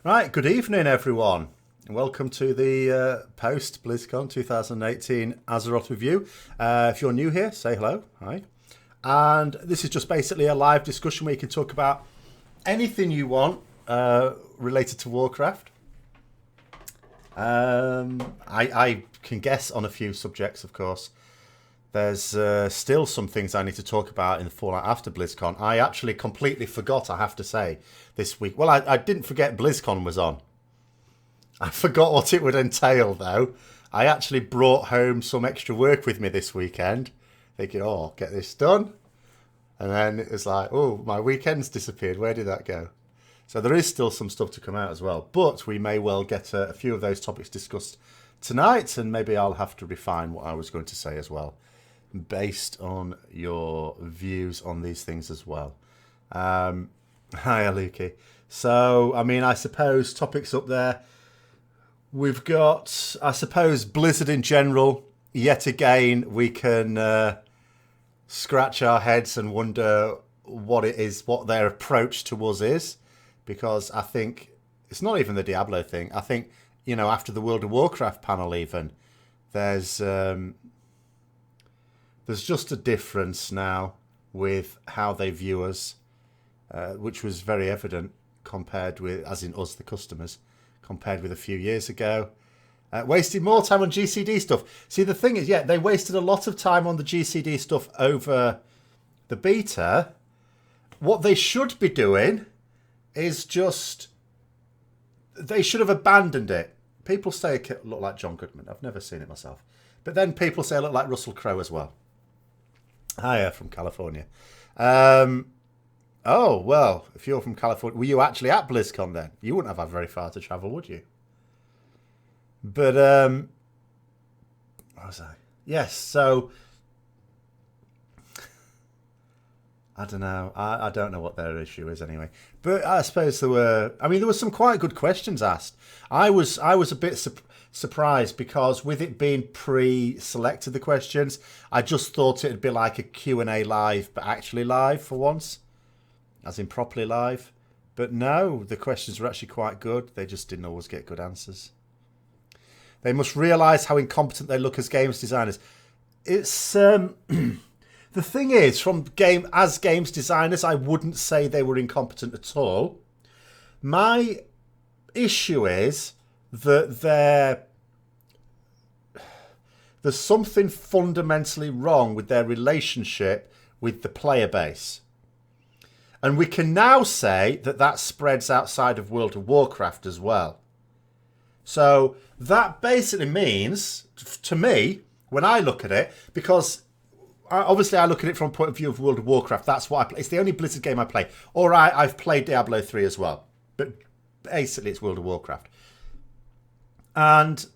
Right, good evening, everyone. Welcome to the post Blizzcon 2018 Azeroth review. If you're new here, say hello. Hi. And this is just basically a live discussion where you can talk about anything you want related to Warcraft. I can guess on a few subjects, of course. There's still some things I need to talk about in the fallout after BlizzCon. I actually completely forgot, I have to say, this week. Well, I didn't forget BlizzCon was on. I forgot what it would entail, though. I actually brought home some extra work with me this weekend, thinking, oh, I'll get this done. And then it was like, oh, my weekend's disappeared. Where did that go? So there is still some stuff to come out as well. But we may well get a few of those topics discussed tonight, and maybe I'll have to refine what I was going to say as well, based on your views on these things as well. Hi, Aluki. So, I mean, I suppose topics up there. We've got, I suppose, Blizzard in general. Yet again, we can scratch our heads and wonder what it is, what their approach to us is. Because I think it's not even the Diablo thing. I think, you know, after the World of Warcraft panel even, there's just a difference now with how they view us, which was very evident compared with, as in us, the customers, compared with a few years ago. Wasted more time on GCD stuff. See, the thing is, yeah, they wasted a lot of time on the GCD stuff over the beta. What they should be doing is just, they should have abandoned it. People say it look like John Goodman. I've never seen it myself. But then people say I look like Russell Crowe as well. Hiya from California. Oh, well, if you're from California, were you actually at BlizzCon then? You wouldn't have had very far to travel, would you? But, what was I? Yes, so, I don't know. I don't know what their issue is anyway. But I suppose there were some quite good questions asked. I was a bit surprised because with it being pre-selected, the questions, I just thought it'd be like a Q&A live, but actually live for once, as in properly live. But no, the questions were actually quite good. They just didn't always get good answers. They must realise how incompetent they look as games designers. It's the thing is, as games designers, I wouldn't say they were incompetent at all. My issue is that there's something fundamentally wrong with their relationship with the player base. And we can now say that spreads outside of World of Warcraft as well. So that basically means, to me, when I look at it, because obviously I look at it from a point of view of World of Warcraft, that's what I play. It's the only Blizzard game I play. Or I've played Diablo 3 as well. But basically it's World of Warcraft. And,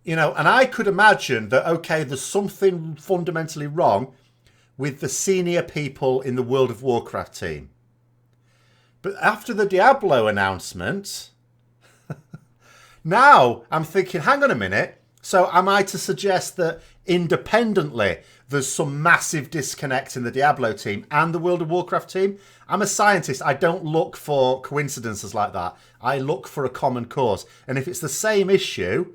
you know, and I could imagine that, okay, there's something fundamentally wrong with the senior people in the World of Warcraft team. But after the Diablo announcement, now I'm thinking, hang on a minute. So am I to suggest that independently there's some massive disconnect in the Diablo team and the World of Warcraft team? I'm a scientist. I don't look for coincidences like that. I look for a common cause. And if it's the same issue,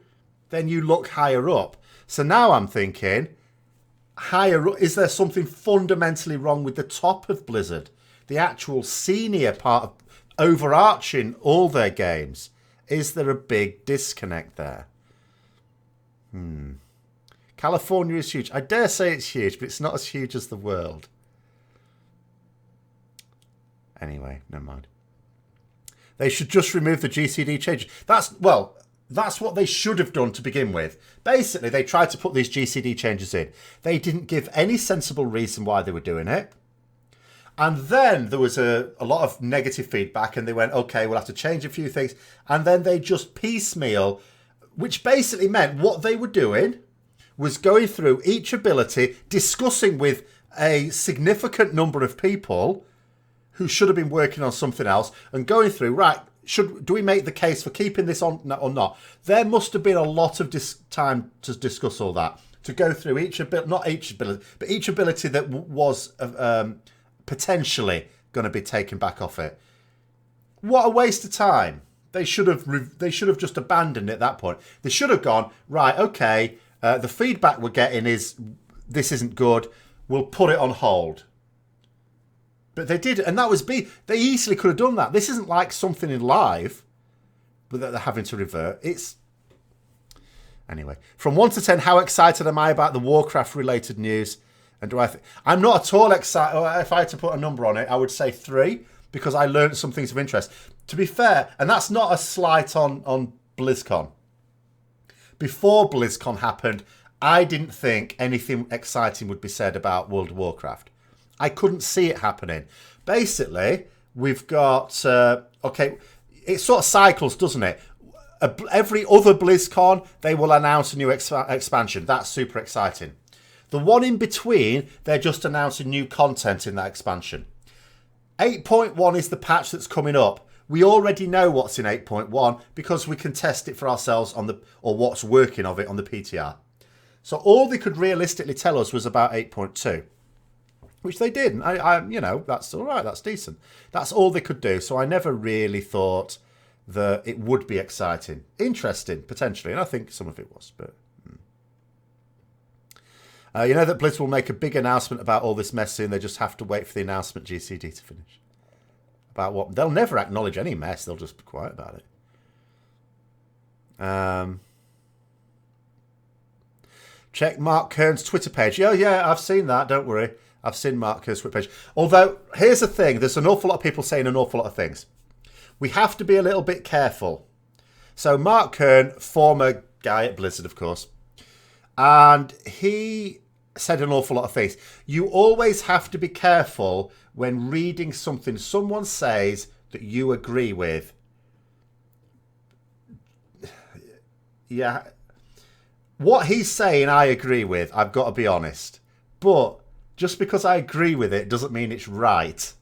then you look higher up. So now I'm thinking, higher up, is there something fundamentally wrong with the top of Blizzard? The actual senior part of overarching all their games. Is there a big disconnect there? California is huge. I dare say it's huge, but it's not as huge as the world. Anyway, never mind. They should just remove the GCD changes. That's what they should have done to begin with. Basically, they tried to put these GCD changes in. They didn't give any sensible reason why they were doing it. And then there was a lot of negative feedback, and they went, okay, we'll have to change a few things. And then they just piecemeal, which basically meant what they were doing was going through each ability, discussing with a significant number of people who should have been working on something else, and going through, right, do we make the case for keeping this on or not? There must have been a lot of time to discuss all that, to go through each ability, not each ability, but each ability that was potentially going to be taken back off it. What a waste of time. they should have just abandoned it at that point. They should have gone, right, okay, the feedback we're getting is this isn't good. We'll put it on hold. But they did, and that was They easily could have done that. This isn't like something in live, but that they're having to revert. It's anyway. From 1 to 10, how excited am I about the Warcraft-related news? And do I think I'm not at all excited? If I had to put a number on it, I would say 3 because I learned some things of interest. To be fair, and that's not a slight on BlizzCon. Before BlizzCon happened, I didn't think anything exciting would be said about World of Warcraft. I couldn't see it happening. Basically, we've got... okay, it sort of cycles, doesn't it? Every other BlizzCon, they will announce a new expansion. That's super exciting. The one in between, they're just announcing new content in that expansion. 8.1 is the patch that's coming up. We already know what's in 8.1 because we can test it for ourselves or what's working of it on the PTR. So all they could realistically tell us was about 8.2, which they did. And that's all right. That's decent. That's all they could do. So I never really thought that it would be exciting, interesting potentially, and I think some of it was. But you know that Blizz will make a big announcement about all this mess soon. They just have to wait for the announcement GCD to finish. About what? They'll never acknowledge any mess. They'll just be quiet about it. Check Mark Kern's Twitter page. Yeah, I've seen that. Don't worry. I've seen Mark Kern's Twitter page. Although, here's the thing. There's an awful lot of people saying an awful lot of things. We have to be a little bit careful. So Mark Kern, former guy at Blizzard, of course, and he said an awful lot of things. You always have to be careful when reading something someone says that you agree with. Yeah. What he's saying, I agree with. I've got to be honest. But just because I agree with it doesn't mean it's right.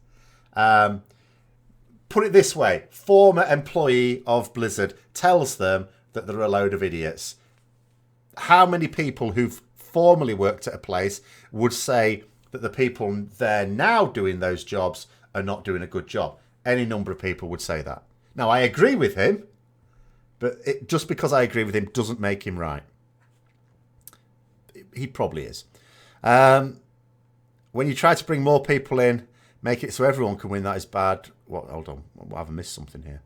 Put it this way. Former employee of Blizzard tells them that they're a load of idiots. How many people who've formerly worked at a place would say that the people there now doing those jobs are not doing a good job? Any number of people would say that. Now, I agree with him, but just because I agree with him doesn't make him right. He probably is. When you try to bring more people in, make it so everyone can win, that is bad. What? Hold on. Have I missed something here?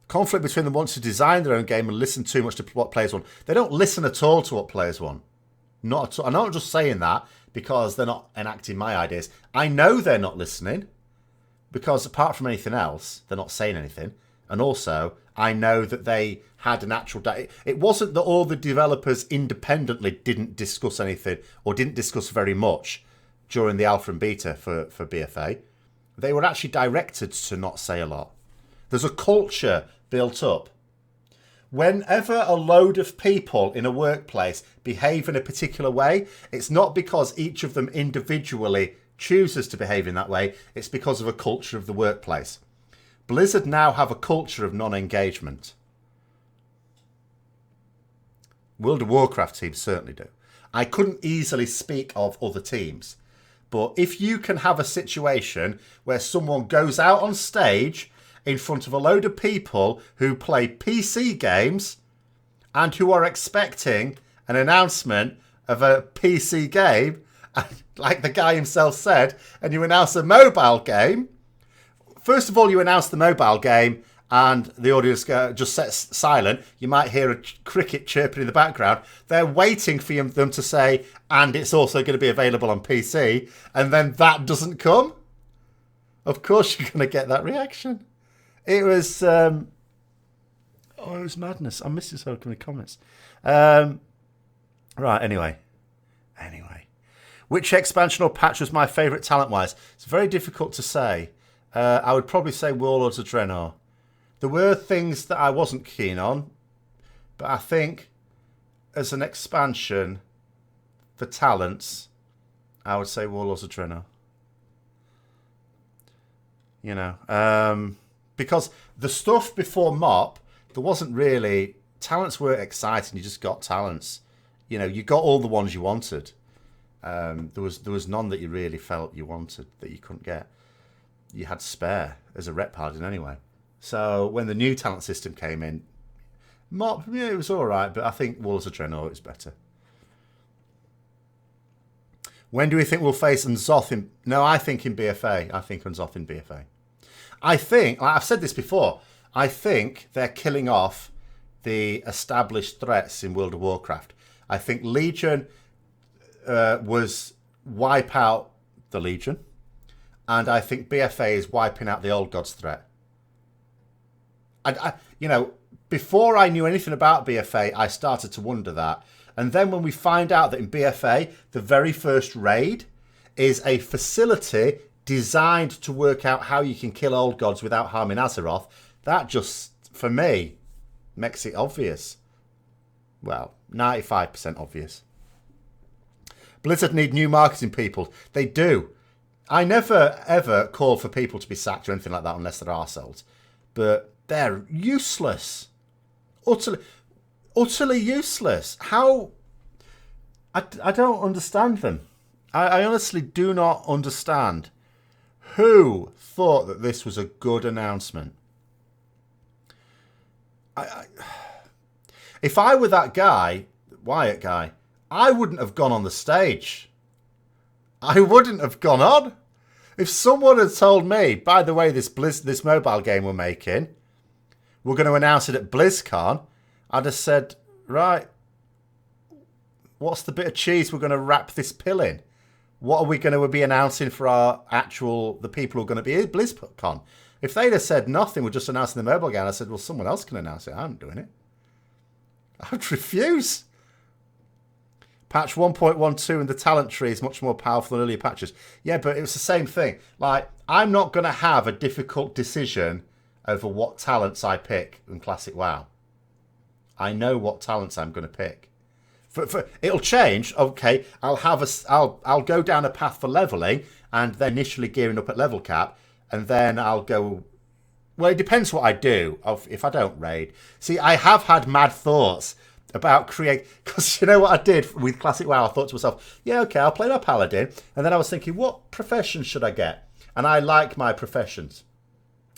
Conflict between them wants to design their own game and listen too much to what players want. They don't listen at all to what players want. Not at all. I'm not just saying that because they're not enacting my ideas. I know they're not listening because apart from anything else, they're not saying anything. And also, I know that they had an actual... It wasn't that all the developers independently didn't discuss anything or didn't discuss very much during the alpha and beta for BFA. They were actually directed to not say a lot. There's a culture built up. Whenever a load of people in a workplace behave in a particular way, it's not because each of them individually chooses to behave in that way. It's because of a culture of the workplace. Blizzard now have a culture of non-engagement. World of Warcraft teams certainly do. I couldn't easily speak of other teams. But if you can have a situation where someone goes out on stage in front of a load of people who play PC games and who are expecting an announcement of a PC game, like the guy himself said, and you announce a mobile game. First of all, you announce the mobile game and the audience just sets silent. You might hear a cricket chirping in the background. They're waiting for them to say, and it's also going to be available on PC. And then that doesn't come. Of course you're going to get that reaction. It was... it was madness. I missed so many comments. Right, anyway. Which expansion or patch was my favourite talent-wise? It's very difficult to say. I would probably say Warlords of Draenor. There were things that I wasn't keen on, but I think as an expansion for talents, I would say Warlords of Draenor. You know, because the stuff before MOP, there wasn't really... Talents weren't exciting, you just got talents. You know, you got all the ones you wanted. There was none that you really felt you wanted that you couldn't get. you had spare as a rep Paladin anyway. So when the new talent system came in, it was all right, but I think Walls of Draenor is better. When do we think we'll face Unzoth in... No, I think in BFA. I think Unzoth in BFA. I think, like I've said this before, I think they're killing off the established threats in World of Warcraft. I think Legion was wipe out the Legion. And I think BFA is wiping out the Old Gods threat. And, before I knew anything about BFA, I started to wonder that. And then when we find out that in BFA, the very first raid is a facility designed to work out how you can kill Old Gods without harming Azeroth, that just, for me, makes it obvious. Well, 95% obvious. Blizzard need new marketing people. They do. I never, ever call for people to be sacked or anything like that unless they're arseholes. But they're useless. Utterly useless. How... I don't understand them. I honestly do not understand. Who thought that this was a good announcement? If I were that guy, Wyatt guy, I wouldn't have gone on the stage. I wouldn't have gone on. If someone had told me, by the way, this mobile game we're making, we're going to announce it at BlizzCon, I'd have said, right, what's the bit of cheese we're going to wrap this pill in? What are we going to be announcing for the people who are going to be at BlizzCon? If they'd have said nothing, we're just announcing the mobile game, I said, well, someone else can announce it. I'm doing it. I would refuse. Patch 1.12 and the talent tree is much more powerful than earlier patches. Yeah, but it was the same thing. Like, I'm not going to have a difficult decision over what talents I pick in Classic WoW. I know what talents I'm going to pick. It'll change. Okay, I'll go down a path for leveling and then initially gearing up at level cap, and then I'll go. Well, it depends what I do. If I don't raid, see, I have had mad thoughts about because you know what I did with Classic WoW. I thought to myself, yeah, okay, I'll play my Paladin, and then I was thinking, what profession should I get? And I like my professions,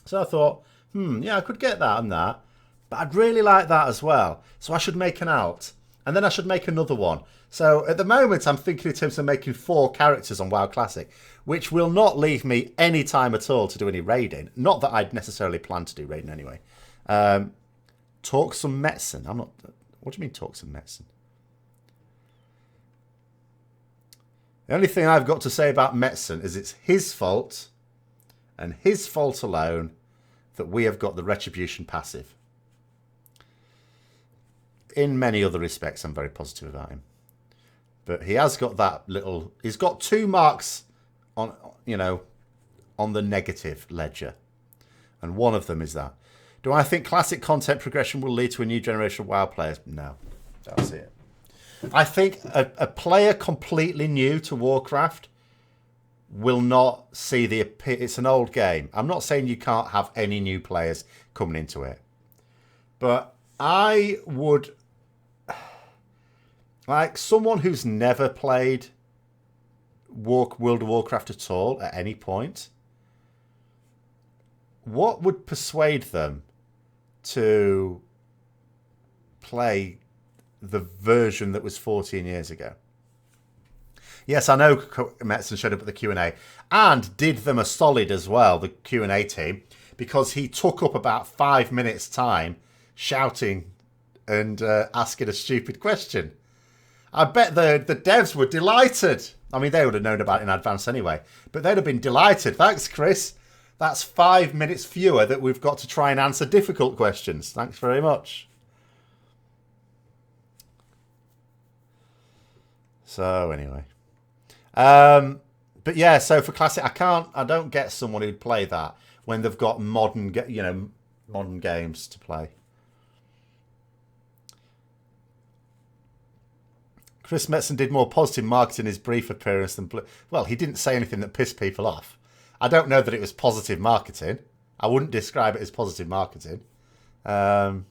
so I thought, yeah, I could get that and that, but I'd really like that as well. So I should make an alt. And then I should make another one. So at the moment, I'm thinking in terms of making 4 characters on WoW Classic, which will not leave me any time at all to do any raiding. Not that I'd necessarily plan to do raiding anyway. Talk some Metzen. I'm not... What do you mean talk some Metzen? The only thing I've got to say about Metzen is it's his fault, and his fault alone, that we have got the Retribution passive. In many other respects, I'm very positive about him. But he has got that little... He's got 2 marks on, on the negative ledger. And one of them is that. Do I think classic content progression will lead to a new generation of WoW players? No. That's it. I think a player completely new to Warcraft will not see the... It's an old game. I'm not saying you can't have any new players coming into it. But I would... Like, someone who's never played World of Warcraft at all, at any point, what would persuade them to play the version that was 14 years ago? Yes, I know Metzen showed up at the Q&A and did them a solid as well, the Q&A team, because he took up about 5 minutes' time shouting and asking a stupid question. I bet the devs were delighted. I mean, they would have known about it in advance anyway, but they'd have been delighted. Thanks, Chris. That's 5 minutes fewer that we've got to try and answer difficult questions. Thanks very much. So anyway, but yeah. So for classic, I don't get someone who'd play that when they've got modern games to play. Chris Metzen did more positive marketing in his brief appearance than... Well, he didn't say anything that pissed people off. I don't know that it was positive marketing. I wouldn't describe it as positive marketing. But...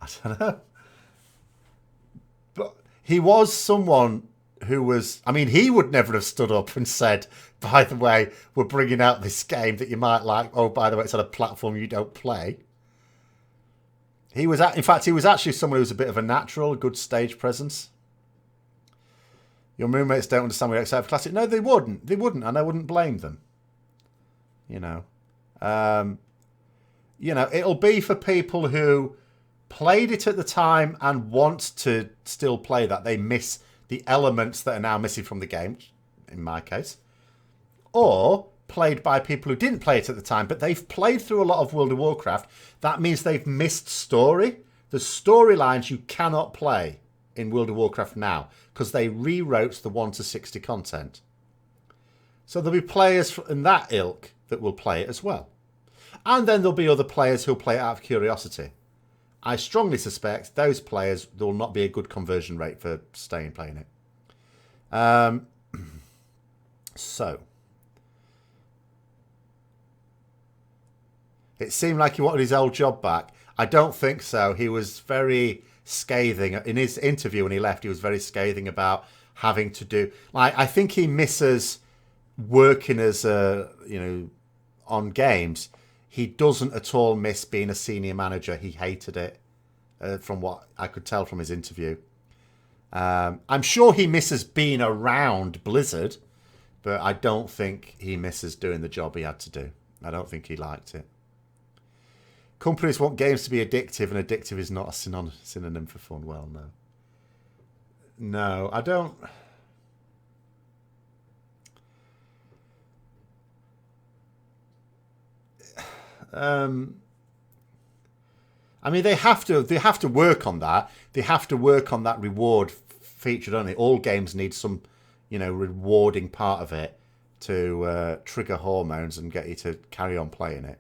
I don't know. But he was someone who was, I mean, he would never have stood up and said, by the way, we're bringing out this game that you might like. Oh, by the way, it's on a platform you don't play. He was, in fact, he was actually someone who was a bit of a natural, good stage presence. Your roommates don't understand what you're excited for Classic. No, they wouldn't. They wouldn't, and I wouldn't blame them. You know, it'll be for people who played it at the time and want to still play that. They miss the elements that are now missing from the game, in my case. Or played by people who didn't play it at the time, but they've played through a lot of World of Warcraft. That means they've missed story. The storylines you cannot play in World of Warcraft now because they rewrote the 1 to 60 content. So there'll be players in that ilk that will play it as well. And then there'll be other players who'll play it out of curiosity. I strongly suspect those players, there will not be a good conversion rate for staying playing it. So. It seemed like he wanted his old job back. I don't think so. He was very scathing. In his interview when he left, he was very scathing about having to do... I think he misses working as on games. He doesn't at all miss being a senior manager. He hated it, from what I could tell from his interview. I'm sure he misses being around Blizzard, but I don't think he misses doing the job he had to do. I don't think he liked it. Companies want games to be addictive, and addictive is not a synonym for fun. Well, no. No, I don't... I mean, they have to work on that. They have to work on that reward feature, don't they? All games need some, rewarding part of it to trigger hormones and get you to carry on playing it.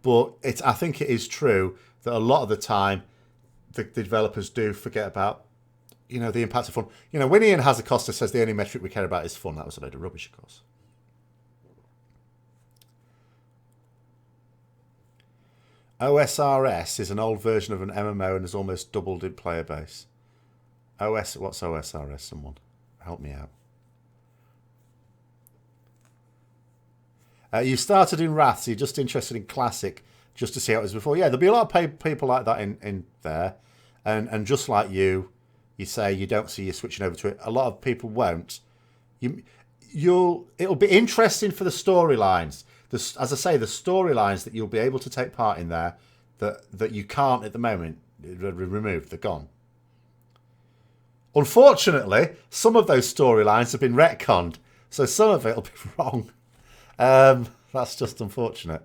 But I think it is true that a lot of the time the developers do forget about, the impact of fun. When Ian Hazacosta says the only metric we care about is fun, that was a load of rubbish, of course. OSRS is an old version of an MMO and has almost doubled in player base. What's OSRS? Someone help me out. You started in Wrath, so you're just interested in Classic just to see how it was before. Yeah, there'll be a lot of people like that in there. And just like you say you don't see you switching over to it. A lot of people won't. It'll be interesting for the storylines. As I say, the storylines that you'll be able to take part in there that you can't at the moment, removed, they're gone. Unfortunately, some of those storylines have been retconned, so some of it will be wrong. That's just unfortunate.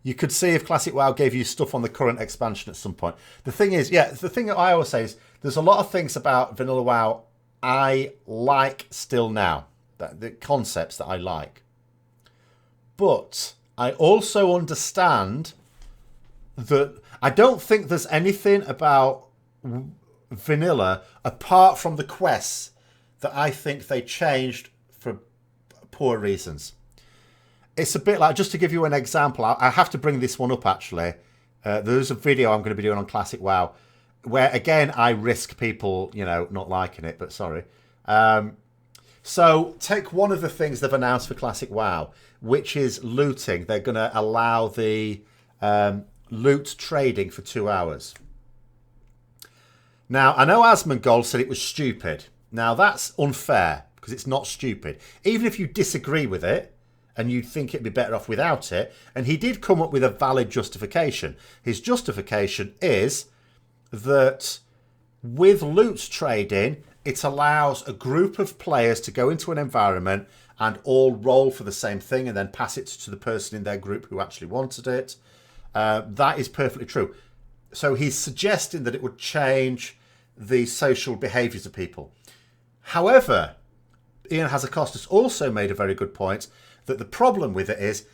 You could see if Classic WoW gave you stuff on the current expansion at some point. The thing is, the thing that I always say is there's a lot of things about Vanilla WoW I like still now. The concepts that I like. But I also understand that I don't think there's anything about Vanilla apart from the quests that I think they changed for poor reasons. It's a bit like, just to give you an example, I have to bring this one up actually. There's a video I'm going to be doing on Classic WoW where, again, I risk people, not liking it, but sorry. So take one of the things they've announced for Classic WoW, which is looting. They're going to allow the loot trading for 2 hours. Now, I know Asmongold said it was stupid. Now, that's unfair because it's not stupid. Even if you disagree with it and you think it'd be better off without it, and he did come up with a valid justification. His justification is that with loot trading, it allows a group of players to go into an environment and all roll for the same thing and then pass it to the person in their group who actually wanted it. That is perfectly true. So he's suggesting that it would change the social behaviours of people. However, Ian Hazacostas also made a very good point that the problem with it is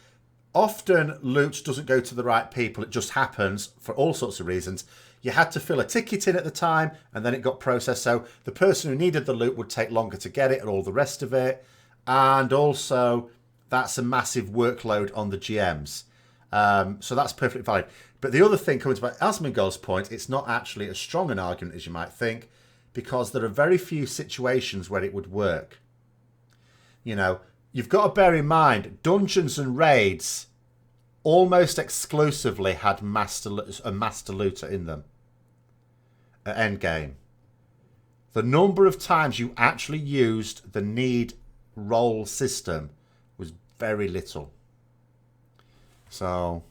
often loot doesn't go to the right people. It just happens for all sorts of reasons. You had to fill a ticket in at the time and then it got processed. So the person who needed the loot would take longer to get it and all the rest of it. And also that's a massive workload on the GMs. So that's perfectly valid. But the other thing, coming to Asmongold's point, it's not actually as strong an argument as you might think, because there are very few situations where it would work. You know, you've got to bear in mind, dungeons and raids almost exclusively had a master looter in them at endgame. The number of times you actually used the need roll system was very little. So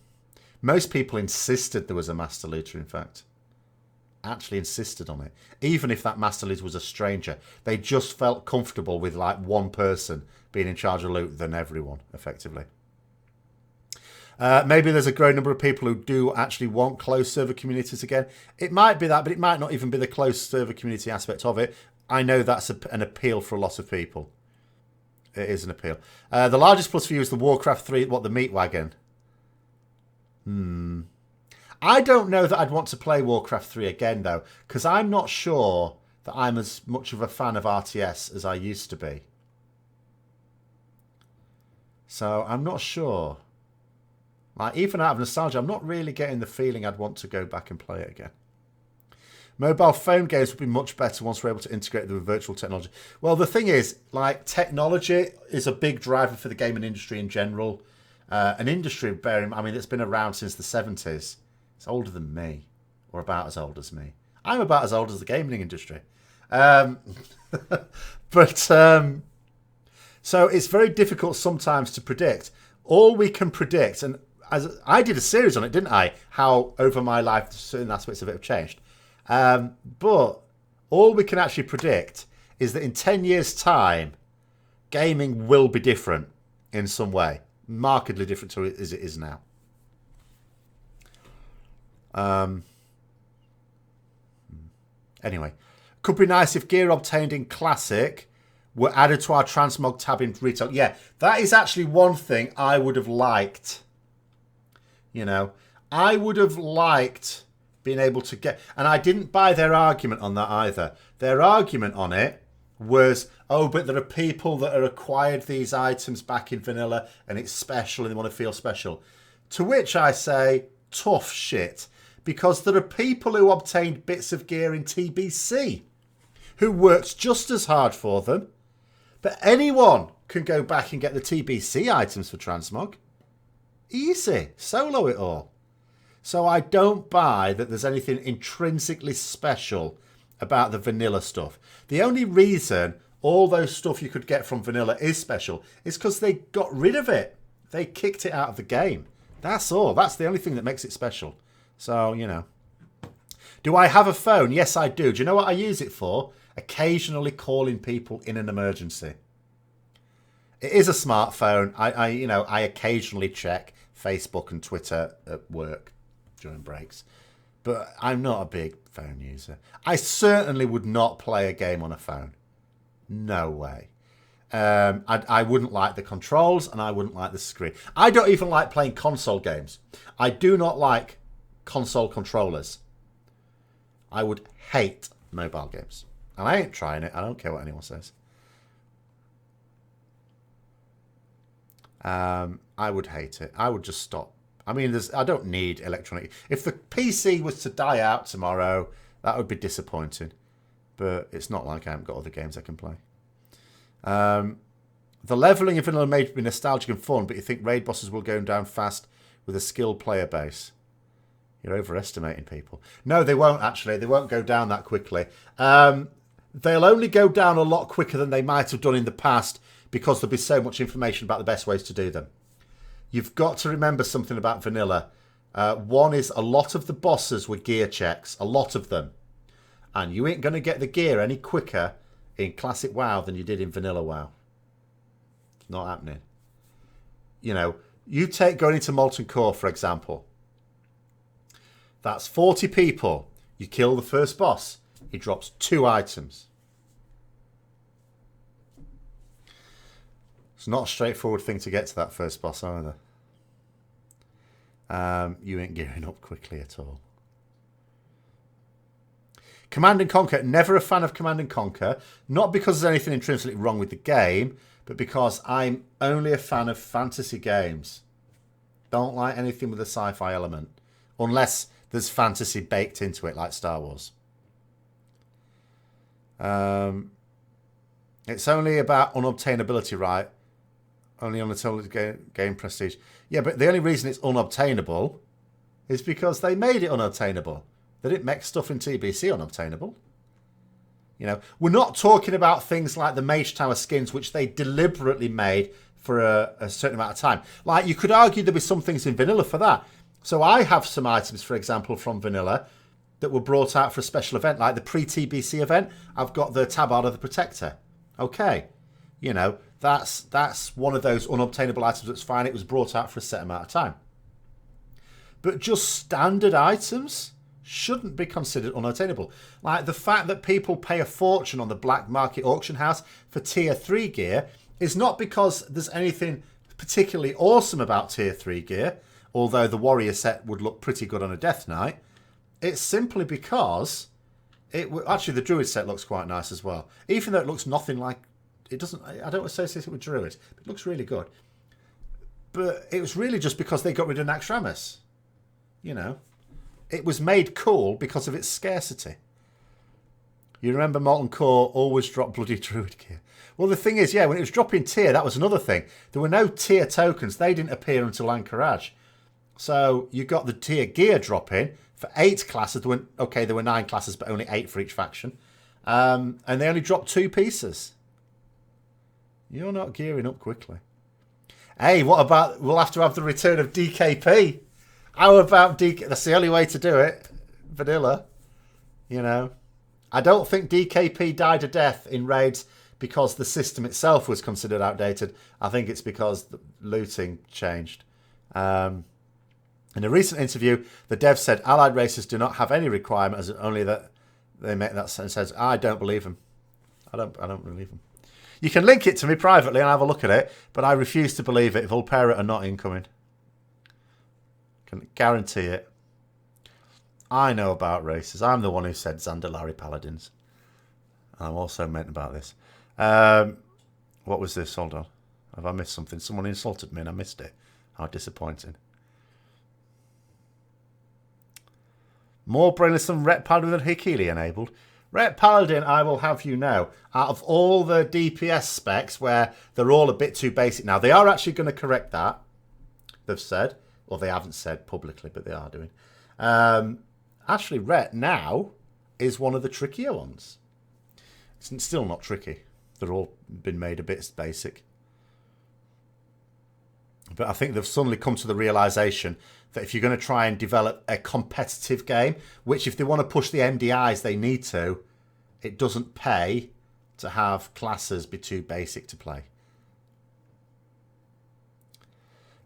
most people insisted there was a master looter, in fact. Actually insisted on it. Even if that master looter was a stranger. They just felt comfortable with like one person being in charge of loot than everyone, effectively. Maybe there's a growing number of people who do actually want closed server communities again. It might be that, but it might not even be the closed server community aspect of it. I know that's an appeal for a lot of people. It is an appeal. The largest plus for you is the Warcraft 3, the meat wagon. I don't know that I'd want to play Warcraft 3 again, though, because I'm not sure that I'm as much of a fan of RTS as I used to be. So I'm not sure. Like, even out of nostalgia, I'm not really getting the feeling I'd want to go back and play it again. Mobile phone games would be much better once we're able to integrate them with virtual technology. Well, the thing is, like, technology is a big driver for the gaming industry in general. An industry, it's been around since the 70s. It's older than me, or about as old as me. I'm about as old as the gaming industry. So it's very difficult sometimes to predict. All we can predict, and as I did a series on it, didn't I? How over my life certain aspects of it have changed. But all we can actually predict is that in 10 years' time, gaming will be different in some way. Markedly different to as it is now. Anyway, could be nice if gear obtained in Classic were added to our transmog tab in retail. Yeah, that is actually one thing I would have liked. You know, I would have liked being able to get... And I didn't buy their argument on that either. Their argument on it was, oh, but there are people that have acquired these items back in vanilla and it's special and they want to feel special. To which I say, tough shit. Because there are people who obtained bits of gear in TBC who worked just as hard for them. But anyone can go back and get the TBC items for transmog. Easy. Solo it all. So I don't buy that there's anything intrinsically special about the vanilla stuff. The only reason all those stuff you could get from vanilla is special is because they got rid of it. They kicked it out of the game. That's all. That's the only thing that makes it special. So, you know. Do I have a phone? Yes, I do. Do you know what I use it for? Occasionally calling people in an emergency. It is a smartphone. I occasionally check Facebook and Twitter at work during breaks. But I'm not a big phone user. I certainly would not play a game on a phone. No way. I wouldn't like the controls and I wouldn't like the screen. I don't even like playing console games. I do not like console controllers. I would hate mobile games. And I ain't trying it. I don't care what anyone says. I would hate it. I would just stop. I mean, I don't need electronic... If the PC was to die out tomorrow, that would be disappointing. But it's not like I haven't got other games I can play. The leveling of vanilla may be nostalgic and fun, but you think raid bosses will go down fast with a skilled player base. You're overestimating people. No, they won't, actually. They won't go down that quickly. They'll only go down a lot quicker than they might have done in the past because there'll be so much information about the best ways to do them. You've got to remember something about vanilla. One is a lot of the bosses were gear checks. A lot of them. And you ain't going to get the gear any quicker in Classic WoW than you did in Vanilla WoW. It's not happening. You know, you take going into Molten Core, for example. That's 40 people. You kill the first boss. He drops 2 items. It's not a straightforward thing to get to that first boss either. You ain't gearing up quickly at all. Command and Conquer. Never a fan of Command and Conquer. Not because there's anything intrinsically wrong with the game, but because I'm only a fan of fantasy games. Don't like anything with a sci-fi element. unless there's fantasy baked into it like Star Wars. It's only about unobtainability, right? Only unobtainable game prestige. Yeah, but the only reason it's unobtainable is because they made it unobtainable. They didn't make stuff in TBC unobtainable. You know, we're not talking about things like the Mage Tower skins, which they deliberately made for a certain amount of time. Like, you could argue there'd be some things in vanilla for that. So I have some items, for example, from vanilla that were brought out for a special event, like the pre-TBC event. I've got the Tabard of the Protector. Okay. You know, that's one of those unobtainable items that's fine. It was brought out for a set amount of time. But just standard items shouldn't be considered unobtainable. Like the fact that people pay a fortune on the black market auction house for tier 3 gear is not because there's anything particularly awesome about tier 3 gear, although the warrior set would look pretty good on a death knight. It's simply because actually the druid set looks quite nice as well, even though it looks nothing like it doesn't. I don't associate it with druid. It looks really good, but it was really just because they got rid of Naxxramas. You know, it was made cool because of its scarcity. You remember Molten Core always dropped bloody druid gear. Well, the thing is, yeah, when it was dropping tier, that was another thing. There were no tier tokens. They didn't appear until Anchorage. So you got the tier gear dropping for 8 classes. There were 9 classes, but only 8 for each faction. And they only dropped 2 pieces. You're not gearing up quickly. Hey, what about, we'll have to have the return of DKP. How about DK? That's the only way to do it. Vanilla. You know. I don't think DKP died a death in raids because the system itself was considered outdated. I think it's because the looting changed. In a recent interview, the dev said allied races do not have any requirements, only that they make that sentence. Says, I don't believe them. I don't believe them. You can link it to me privately and have a look at it, but I refuse to believe it. Vulpera are not incoming. Can guarantee it. I know about races. I'm the one who said Zandalari Paladins. I'm also meant about this. What was this? Hold on. Have I missed something? Someone insulted me and I missed it. How disappointing. More brainless than Ret Paladin than Hikili enabled. Ret Paladin, I will have you know, out of all the DPS specs where they're all a bit too basic now, they are actually going to correct that. They've said. Well, they haven't said publicly, but they are doing. Actually, Ret now is one of the trickier ones. It's still not tricky. They're all been made a bit basic. But I think they've suddenly come to the realization that if you're going to try and develop a competitive game, which if they want to push the MDIs, they need to, it doesn't pay to have classes be too basic to play.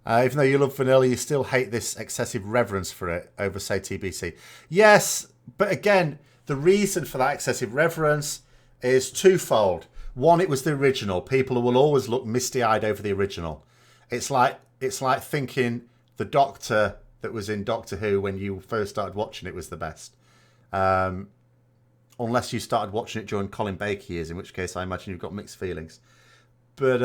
Even though you love vanilla, you still hate this excessive reverence for it over, say, TBC. Yes, but again, the reason for that excessive reverence is twofold. One, it was the original. People will always look misty-eyed over the original. It's like thinking the Doctor that was in Doctor Who when you first started watching it was the best. Unless you started watching it during Colin Baker years, in which case I imagine you've got mixed feelings. But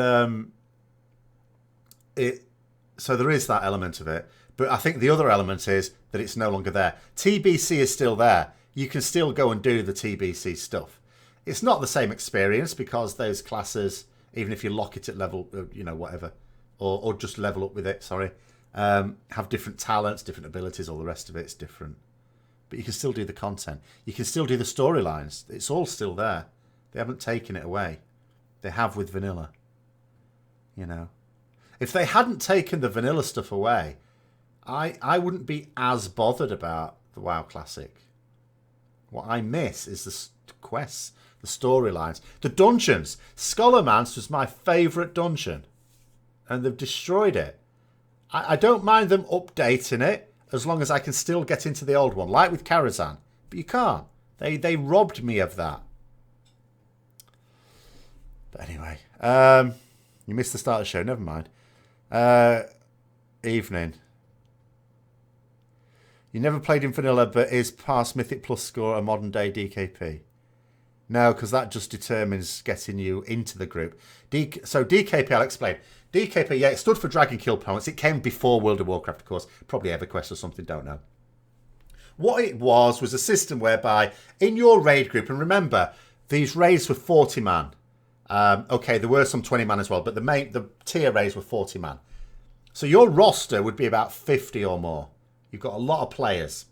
so there is that element of it. But I think the other element is that it's no longer there. TBC is still there. You can still go and do the TBC stuff. It's not the same experience because those classes, even if you lock it at level, you know, whatever, or just level up with it, sorry, have different talents, different abilities, all the rest of it's different. But you can still do the content. You can still do the storylines. It's all still there. They haven't taken it away. They have with vanilla. You know. If they hadn't taken the vanilla stuff away, I wouldn't be as bothered about the WoW Classic. What I miss is the quests, the storylines, the dungeons. Scholarmance was my favourite dungeon, and they've destroyed it. I don't mind them updating it as long as I can still get into the old one, like with Karazhan. But you can't. They robbed me of that. But anyway, you missed the start of the show. Never mind. Evening. You never played in vanilla, but is past Mythic Plus score a modern day DKP? No, because that just determines getting you into the group. So DKP, I'll explain. DKP, yeah, it stood for Dragon Kill Points. It came before World of Warcraft, of course. Probably EverQuest or something, don't know. What it was a system whereby in your raid group, and remember, these raids were 40 man. Okay, there were some 20 man as well, but the tier raids were 40 man. So your roster would be about 50 or more. You've got a lot of players.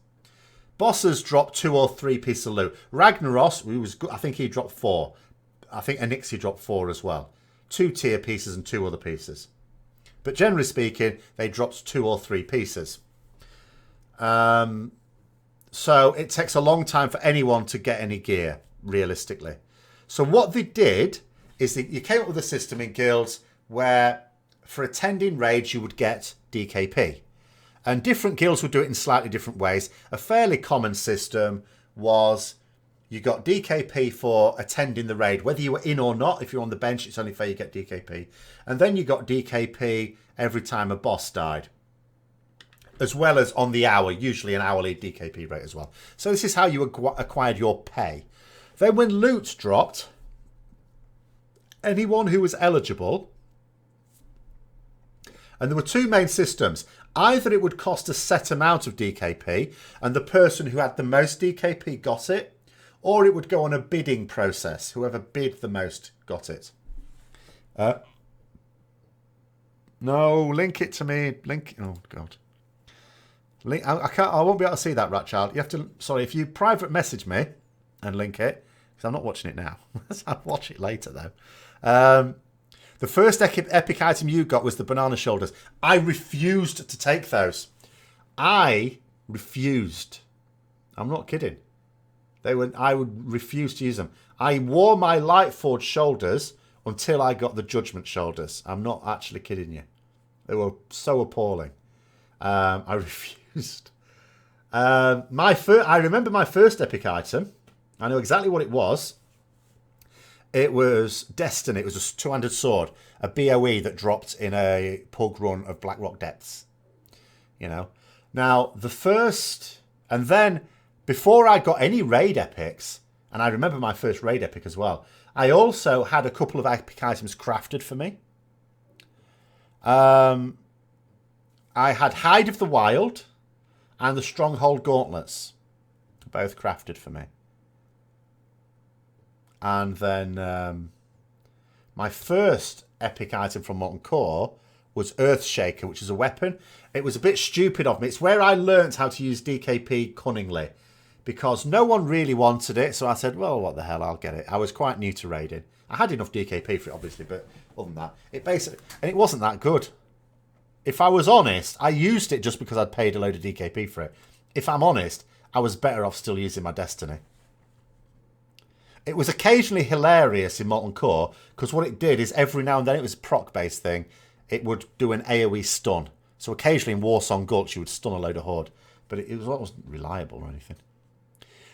Bosses dropped 2 or 3 pieces of loot. Ragnaros, who was good, I think he dropped 4. I think Anixia dropped 4 as well. 2 tier pieces and 2 other pieces. But generally speaking, they dropped 2 or 3 pieces. So it takes a long time for anyone to get any gear, realistically. So what they did is you came up with a system in guilds where for attending raids you would get DKP. And different guilds would do it in slightly different ways. A fairly common system was you got DKP for attending the raid, whether you were in or not. If you're on the bench, it's only fair you get DKP. And then you got DKP every time a boss died, as well as on the hour, usually an hourly DKP rate as well. So this is how you acquired your pay. Then when loot dropped, anyone who was eligible, and there were 2 main systems. Either it would cost a set amount of DKP, and the person who had the most DKP got it, or it would go on a bidding process. Whoever bid the most got it. No, link it to me. Link. Oh God. Link. I can't. I won't be able to see that, Ratchild. You have to. Sorry, if you private message me and link it, because I'm not watching it now. I'll watch it later though. The first epic item you got was the banana shoulders. I refused to take those. I refused. I'm not kidding. I would refuse to use them. I wore my Lightforged shoulders until I got the Judgment shoulders. I'm not actually kidding you. They were so appalling. I refused. I remember my first epic item. I know exactly what it was. It was Destiny. It was a 2-handed sword, a BOE that dropped in a pug run of Blackrock Depths. You know. Now, the first... And then, before I got any raid epics, and I remember my first raid epic as well, I also had a couple of epic items crafted for me. I had Hide of the Wild and the Stronghold Gauntlets. Both crafted for me. And then my first epic item from Molten Core was Earthshaker, which is a weapon. It was a bit stupid of me. It's where I learnt how to use DKP cunningly, because no one really wanted it. So I said, well, what the hell, I'll get it. I was quite new to raiding. I had enough DKP for it, obviously, but other than that, it wasn't that good. If I was honest, I used it just because I'd paid a load of DKP for it. If I'm honest, I was better off still using my Destiny. It was occasionally hilarious in Molten Core, because what it did is every now and then, it was a proc-based thing, it would do an AoE stun. So occasionally in Warsong Gulch, you would stun a load of Horde. But it wasn't reliable or anything.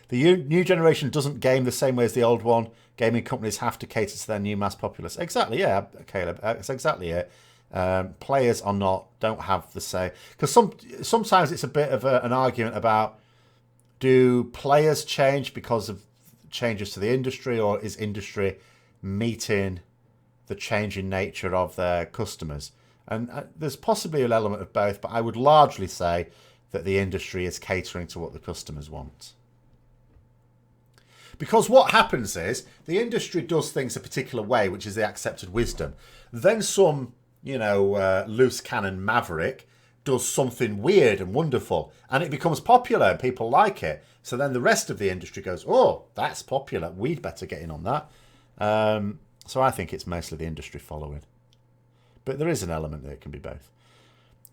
The new generation doesn't game the same way as the old one. Gaming companies have to cater to their new mass populace. Exactly, yeah, Caleb. That's exactly it. Players don't have the say. Because sometimes it's a bit of an argument about, do players change because of changes to the industry, or is industry meeting the changing nature of their customers? And there's possibly an element of both, but I would largely say that the industry is catering to what the customers want. Because what happens is the industry does things a particular way, which is the accepted wisdom. Then some, loose cannon maverick does something weird and wonderful, and it becomes popular and people like it. So then the rest of the industry goes, oh, that's popular, we'd better get in on that. So I think it's mostly the industry following. But there is an element that it can be both.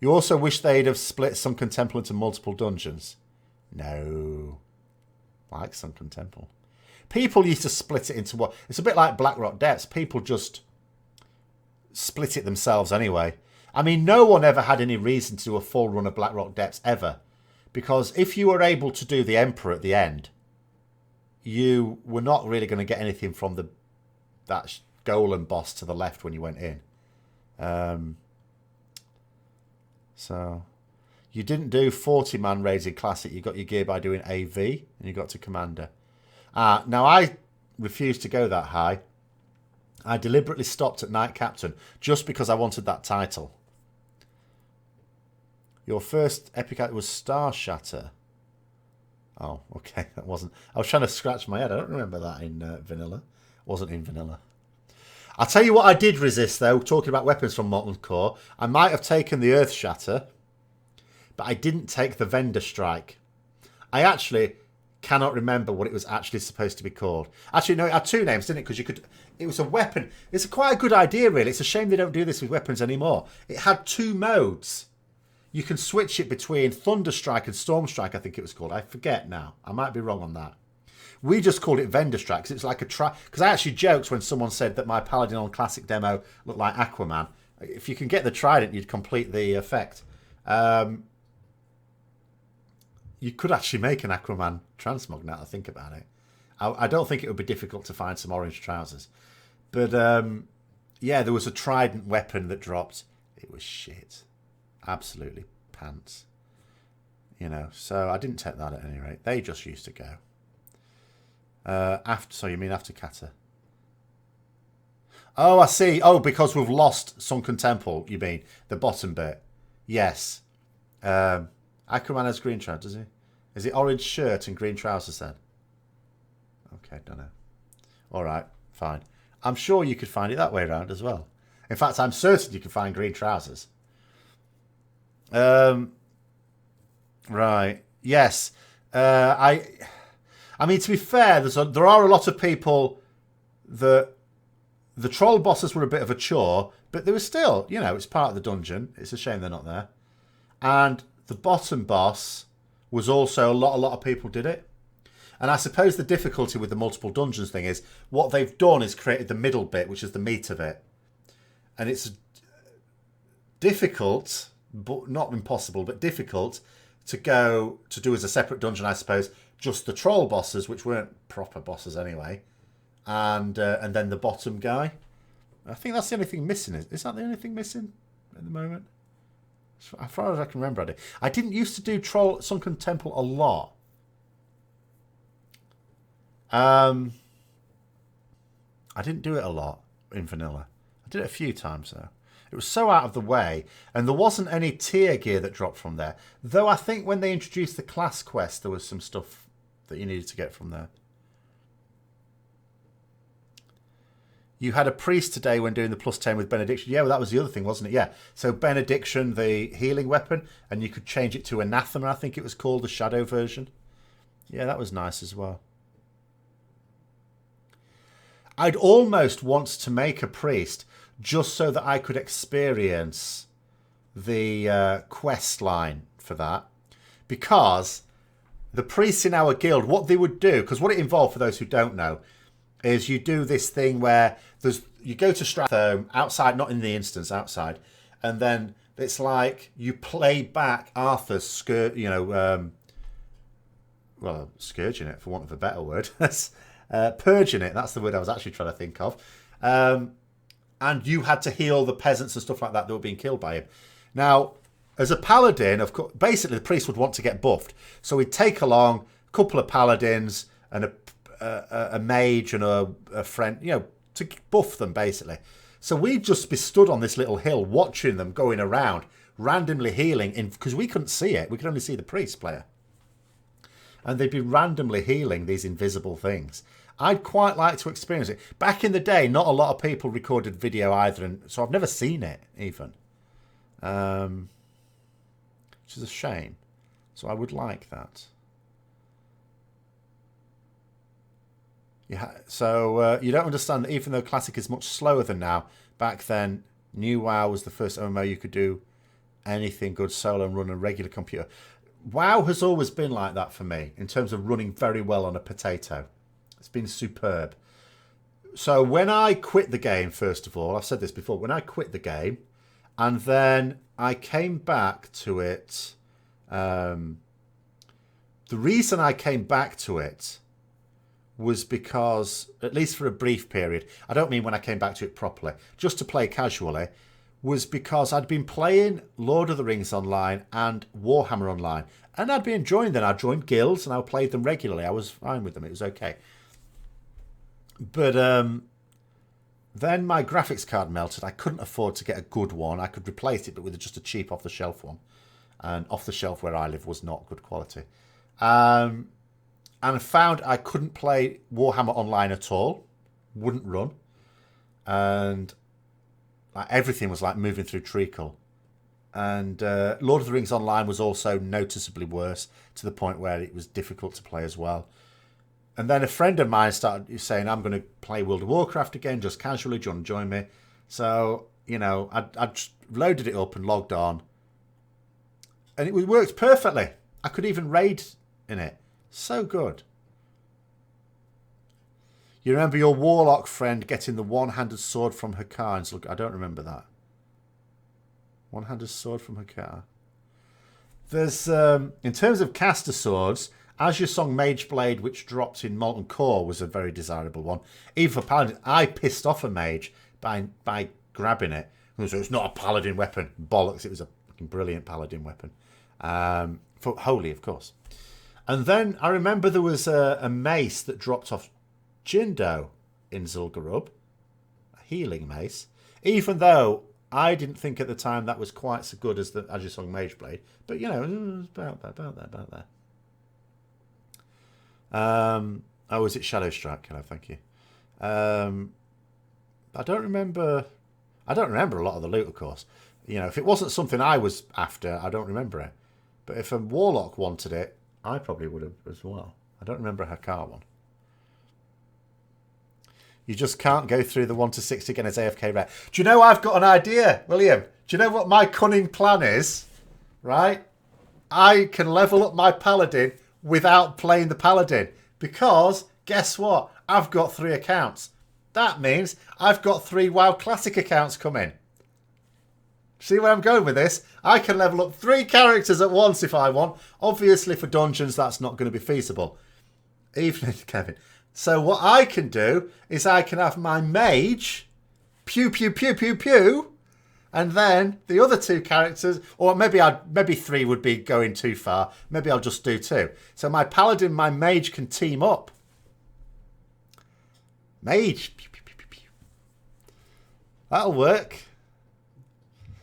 You also wish they'd have split Sunken Temple into multiple dungeons. No. I like Sunken Temple. People used to split it into what? It's a bit like Blackrock Depths. People just split it themselves anyway. I mean, no one ever had any reason to do a full run of Blackrock Depths ever. Because if you were able to do the Emperor at the end, you were not really going to get anything from that golem boss to the left when you went in. So you didn't do 40-man raids in Classic. You got your gear by doing AV, and you got to Commander. Now, I refused to go that high. I deliberately stopped at Knight Captain just because I wanted that title. Your first epic act was Star Shatter. Oh, okay. That wasn't... I was trying to scratch my head. I don't remember that in vanilla. Wasn't in vanilla. I'll tell you what I did resist, though, talking about weapons from Molten Core. I might have taken the Earth Shatter, but I didn't take the Vendor Strike. I actually cannot remember what it was actually supposed to be called. Actually, no, it had two names, didn't it? Because you could... It was a weapon. It's quite a good idea, really. It's a shame they don't do this with weapons anymore. It had two modes. You can switch it between Thunder Strike and Storm Strike, I think it was called. I forget now. I might be wrong on that. We just called it Vendor Strike because it's like a try. Because I actually joked when someone said that my Paladin on Classic demo looked like Aquaman. If you can get the Trident, you'd complete the effect. You could actually make an Aquaman transmog now that I think about it. I don't think it would be difficult to find some orange trousers. But, yeah, there was a Trident weapon that dropped. It was shit. Absolutely pants. You know, so I didn't take that at any rate. They just used to go. So you mean after Kata? Oh, I see. Oh, because we've lost Sunken Temple, you mean? The bottom bit. Yes. Aquaman has green trousers, does he? Is it orange shirt and green trousers then? Okay, don't know. All right, fine. I'm sure you could find it that way around as well. In fact, I'm certain you can find green trousers. Right. Yes. I mean, to be fair, there are a lot of people that the troll bosses were a bit of a chore, but they were still, you know, it's part of the dungeon. It's a shame they're not there. And the bottom boss was also a lot of people did it. And I suppose the difficulty with the multiple dungeons thing is what they've done is created the middle bit, which is the meat of it. And it's difficult, but not impossible, but difficult to go to do as a separate dungeon, I suppose. Just the troll bosses, which weren't proper bosses anyway. And then the bottom guy. I think that's the only thing missing. Is that the only thing missing at the moment? As far as I can remember, I didn't used to do Sunken Temple a lot. I didn't do it a lot in vanilla. I did it a few times though. It was so out of the way, and there wasn't any tier gear that dropped from there. Though I think when they introduced the class quest, there was some stuff that you needed to get from there. You had a priest today when doing the +10 with Benediction. Yeah, well, that was the other thing, wasn't it? Yeah. So Benediction, the healing weapon, and you could change it to Anathema, I think it was called, the shadow version. Yeah, that was nice as well. I'd almost want to make a priest just so that I could experience the quest line for that. Because the priests in our guild, what they would do, because what it involved, for those who don't know, is you do this thing where you go to Strathome, outside, not in the instance, outside, and then it's like you play back Arthur's scourging it, for want of a better word. Purging it, that's the word I was actually trying to think of. And you had to heal the peasants and stuff like that were being killed by him. Now, as a paladin, of course, basically the priest would want to get buffed. So he'd take along a couple of paladins and a mage and a friend, you know, to buff them, basically. So we'd just be stood on this little hill watching them going around, randomly healing, because we couldn't see it. We could only see the priest player. And they'd be randomly healing these invisible things. I'd quite like to experience it. Back in the day, not a lot of people recorded video either, and so I've never seen it, even. Which is a shame. So I would like that. Yeah, so you don't understand that even though Classic is much slower than now, back then, New WoW was the first MMO you could do anything good solo and run a regular computer. WoW has always been like that for me, in terms of running very well on a potato. It's been superb. So when I quit the game, first of all, I've said this before, when I quit the game, and then I came back to it, the reason I came back to it was because, at least for a brief period, I don't mean when I came back to it properly, just to play casually, was because I'd been playing Lord of the Rings online and Warhammer online. And I'd be enjoying them. I joined guilds and I played them regularly. I was fine with them. It was okay. But then my graphics card melted. I couldn't afford to get a good one. I could replace it, but with just a cheap off-the-shelf one. And off-the-shelf where I live was not good quality. and found I couldn't play Warhammer Online at all. Wouldn't run. And like, everything was like moving through treacle. And Lord of the Rings Online was also noticeably worse, to the point where it was difficult to play as well. And then a friend of mine started saying, I'm going to play World of Warcraft again, just casually. Do you want to join me? So, you know, I just loaded it up and logged on. And it worked perfectly. I could even raid in it. So good. You remember your warlock friend getting the one-handed sword from her car? And look, I don't remember that. One-handed sword from her car. There's, in terms of caster swords, Azure Song Mageblade, which dropped in Molten Core, was a very desirable one. Even for Paladin, I pissed off a mage by grabbing it. So it's not a Paladin weapon. Bollocks, it was a fucking brilliant Paladin weapon. For Holy, of course. And then I remember there was a mace that dropped off Jindo in Zul'Gurub. A healing mace. Even though I didn't think at the time that was quite so good as the Azure Song Mageblade. But, you know, it was about there. Oh, was it Shadow Strike? Hello, thank you. I don't remember a lot of the loot, of course. You know, if it wasn't something I was after, I don't remember it. But if a Warlock wanted it, I probably would have as well. I don't remember a Hakar one. You just can't go through the 1 to 60 again as AFK rare. Do you know I've got an idea, William? Do you know what my cunning plan is? Right? I can level up my Paladin without playing the Paladin. Because, guess what? I've got 3 accounts. That means I've got 3 WoW Classic accounts coming. See where I'm going with this? I can level up 3 characters at once if I want. Obviously, for dungeons, that's not going to be feasible. Even Kevin. So what I can do is I can have my mage, pew, pew, pew, pew, pew, and then the other 2 characters, or maybe 3 would be going too far. Maybe I'll just do 2. So my paladin and my mage can team up. Mage. Pew, pew, pew, pew, pew. That'll work.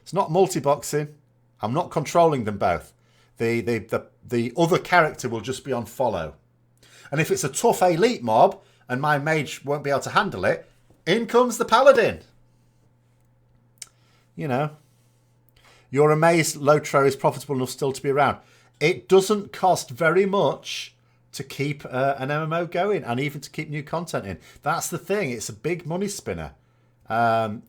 It's not multi-boxing. I'm not controlling them both. The other character will just be on follow. And if it's a tough elite mob and my mage won't be able to handle it, in comes the paladin. You know. You're amazed Lotro is profitable enough still to be around. It doesn't cost very much to keep an MMO going and even to keep new content in. That's the thing. It's a big money spinner.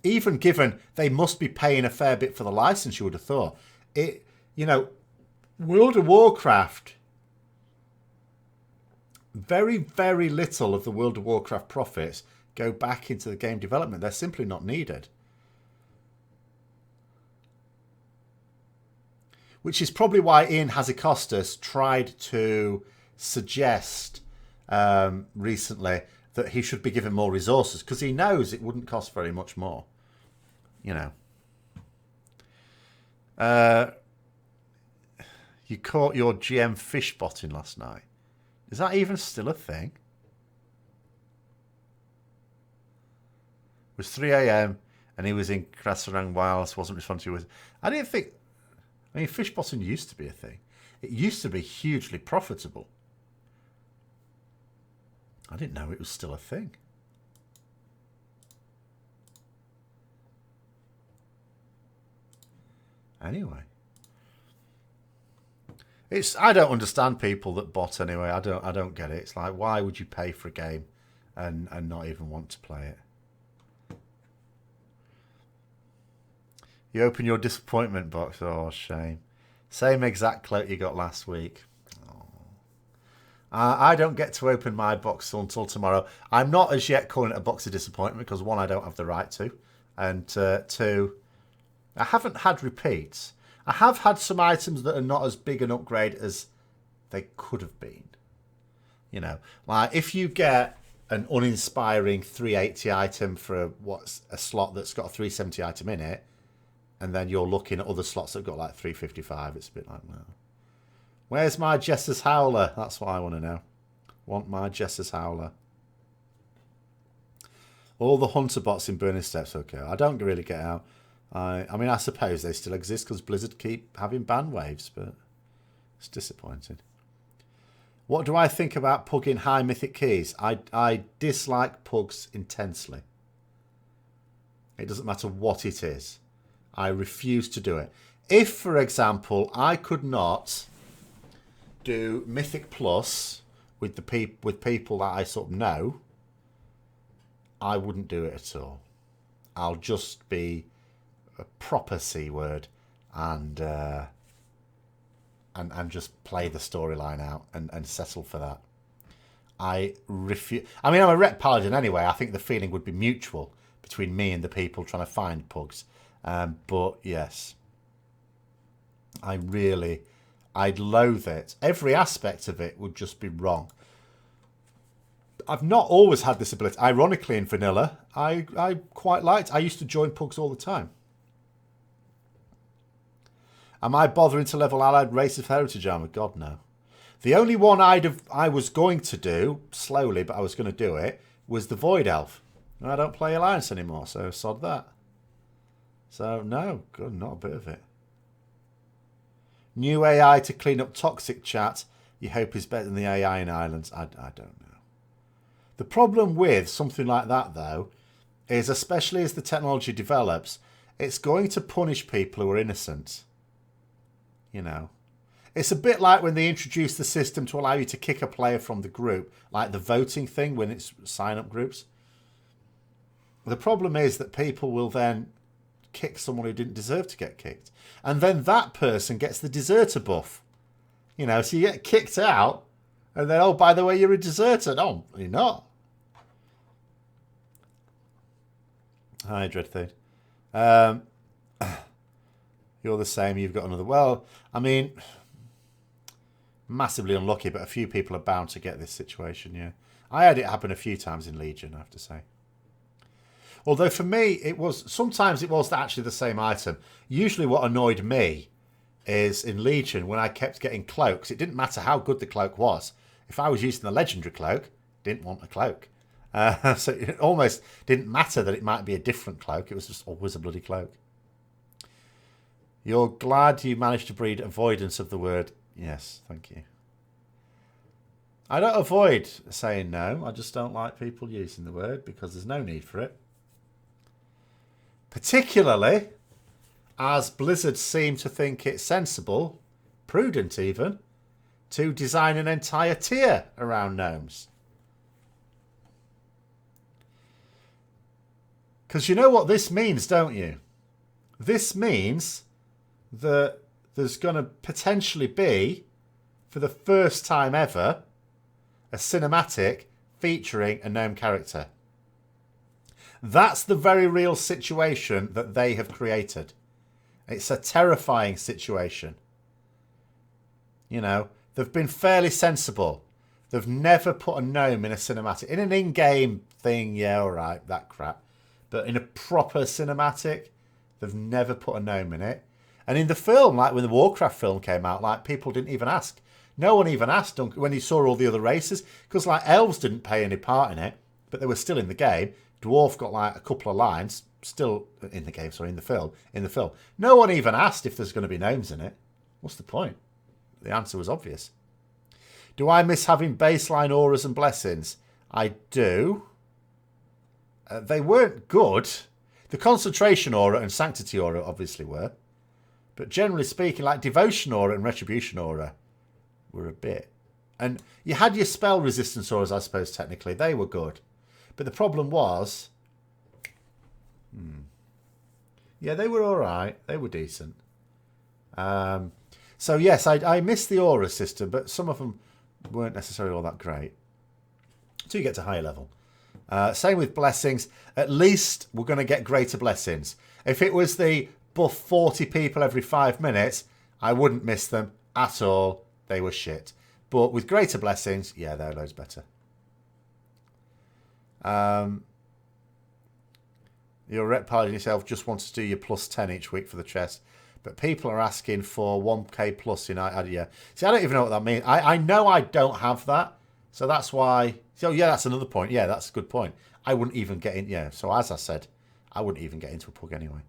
Even given they must be paying a fair bit for the license, you would have thought. You know, World of Warcraft, very, very little of the World of Warcraft profits go back into the game development. They're simply not needed. Which is probably why Ian Hazikostas tried to suggest recently that he should be given more resources, because he knows it wouldn't cost very much more. You know. You caught your GM fish botting last night. Is that even still a thing? It was 3 a.m. and he was in Krasarang Wireless, wasn't responding to you. I didn't think... I mean, fish botting used to be a thing. It used to be hugely profitable. I didn't know it was still a thing. Anyway. I don't understand people that bot anyway. I don't get it. It's like, why would you pay for a game and not even want to play it? You open your disappointment box. Oh, shame. Same exact cloak you got last week. Oh. I don't get to open my box until tomorrow. I'm not as yet calling it a box of disappointment because, 1, I don't have the right to. And 2, I haven't had repeats. I have had some items that are not as big an upgrade as they could have been. You know, like if you get an uninspiring 380 item for a slot that's got a 370 item in it, and then you're looking at other slots that have got like 355, it's a bit like, well, where's my Jester's Howler? That's what I want to know. Want my Jester's Howler. All the hunter bots in Burning Steps, okay. I don't really get out. I mean, I suppose they still exist because Blizzard keep having ban waves, but it's disappointing. What do I think about pugging high mythic keys? I dislike pugs intensely. It doesn't matter what it is. I refuse to do it. If, for example, I could not do Mythic Plus with people that I sort of know, I wouldn't do it at all. I'll just be a proper C word and just play the storyline out and settle for that. I refuse. I mean, I'm a rep paladin anyway. I think the feeling would be mutual between me and the people trying to find pugs. But yes, I'd loathe it. Every aspect of it would just be wrong. I've not always had this ability. Ironically, in vanilla, I quite liked. I used to join pugs all the time. Am I bothering to level allied race of heritage armor? God, no. The only one I was going to do, slowly, but I was going to do it, was the Void Elf. I don't play Alliance anymore, so sod that. So, no, good, not a bit of it. New AI to clean up toxic chat. You hope is better than the AI in Islands. I don't know. The problem with something like that, though, is especially as the technology develops, it's going to punish people who are innocent. You know. It's a bit like when they introduced the system to allow you to kick a player from the group, like the voting thing when it's sign-up groups. The problem is that people will then kick someone who didn't deserve to get kicked. And then that person gets the deserter buff. You know, so you get kicked out, and then, oh, by the way, you're a deserter. No, you're not. Hi, Dreadthade. You're the same. You've got another. Well, I mean, massively unlucky, but a few people are bound to get this situation, yeah. I had it happen a few times in Legion, I have to say. Although for me, sometimes it was actually the same item. Usually what annoyed me is in Legion, when I kept getting cloaks, it didn't matter how good the cloak was. If I was using the legendary cloak, didn't want a cloak. So it almost didn't matter that it might be a different cloak. It was just always a bloody cloak. You're glad you managed to breed avoidance of the word. Yes, thank you. I don't avoid saying no. I just don't like people using the word because there's no need for it. Particularly as Blizzard seem to think it's sensible, prudent even, to design an entire tier around gnomes. Because you know what this means, don't you? This means that there's going to potentially be, for the first time ever, a cinematic featuring a gnome character. That's the very real situation that they have created. It's a terrifying situation. You know, they've been fairly sensible. They've never put a gnome in a cinematic. In an in-game thing, yeah, all right, that crap. But in a proper cinematic, they've never put a gnome in it. And in the film, like when the Warcraft film came out, like people didn't even ask. No one even asked when you saw all the other races. Because like elves didn't play any part in it, but they were still in the game. Dwarf got like a couple of lines, still in the game, sorry, in the film. No one even asked if there's going to be gnomes in it. What's the point? The answer was obvious. Do I miss having baseline auras and blessings? I do. They weren't good. The concentration aura and sanctity aura obviously were. But generally speaking, like devotion aura and retribution aura were a bit. And you had your spell resistance auras, I suppose, technically. They were good. But the problem was... Yeah, they were all right. They were decent. So, yes, I missed the aura system, but some of them weren't necessarily all that great. Until you get to higher level. Same with blessings. At least we're going to get greater blessings. If it was the buff 40 people every 5 minutes, I wouldn't miss them at all. They were shit. But with greater blessings, yeah, they're loads better. Your rep paladin yourself just wants to do your plus 10 each week for the chest. But people are asking for 1k plus in yeah. See, I don't even know what that means. I know I don't have that. So that's why... So yeah, that's another point. Yeah, that's a good point. I wouldn't even get in... Yeah, so as I said, I wouldn't even get into a pug anyway.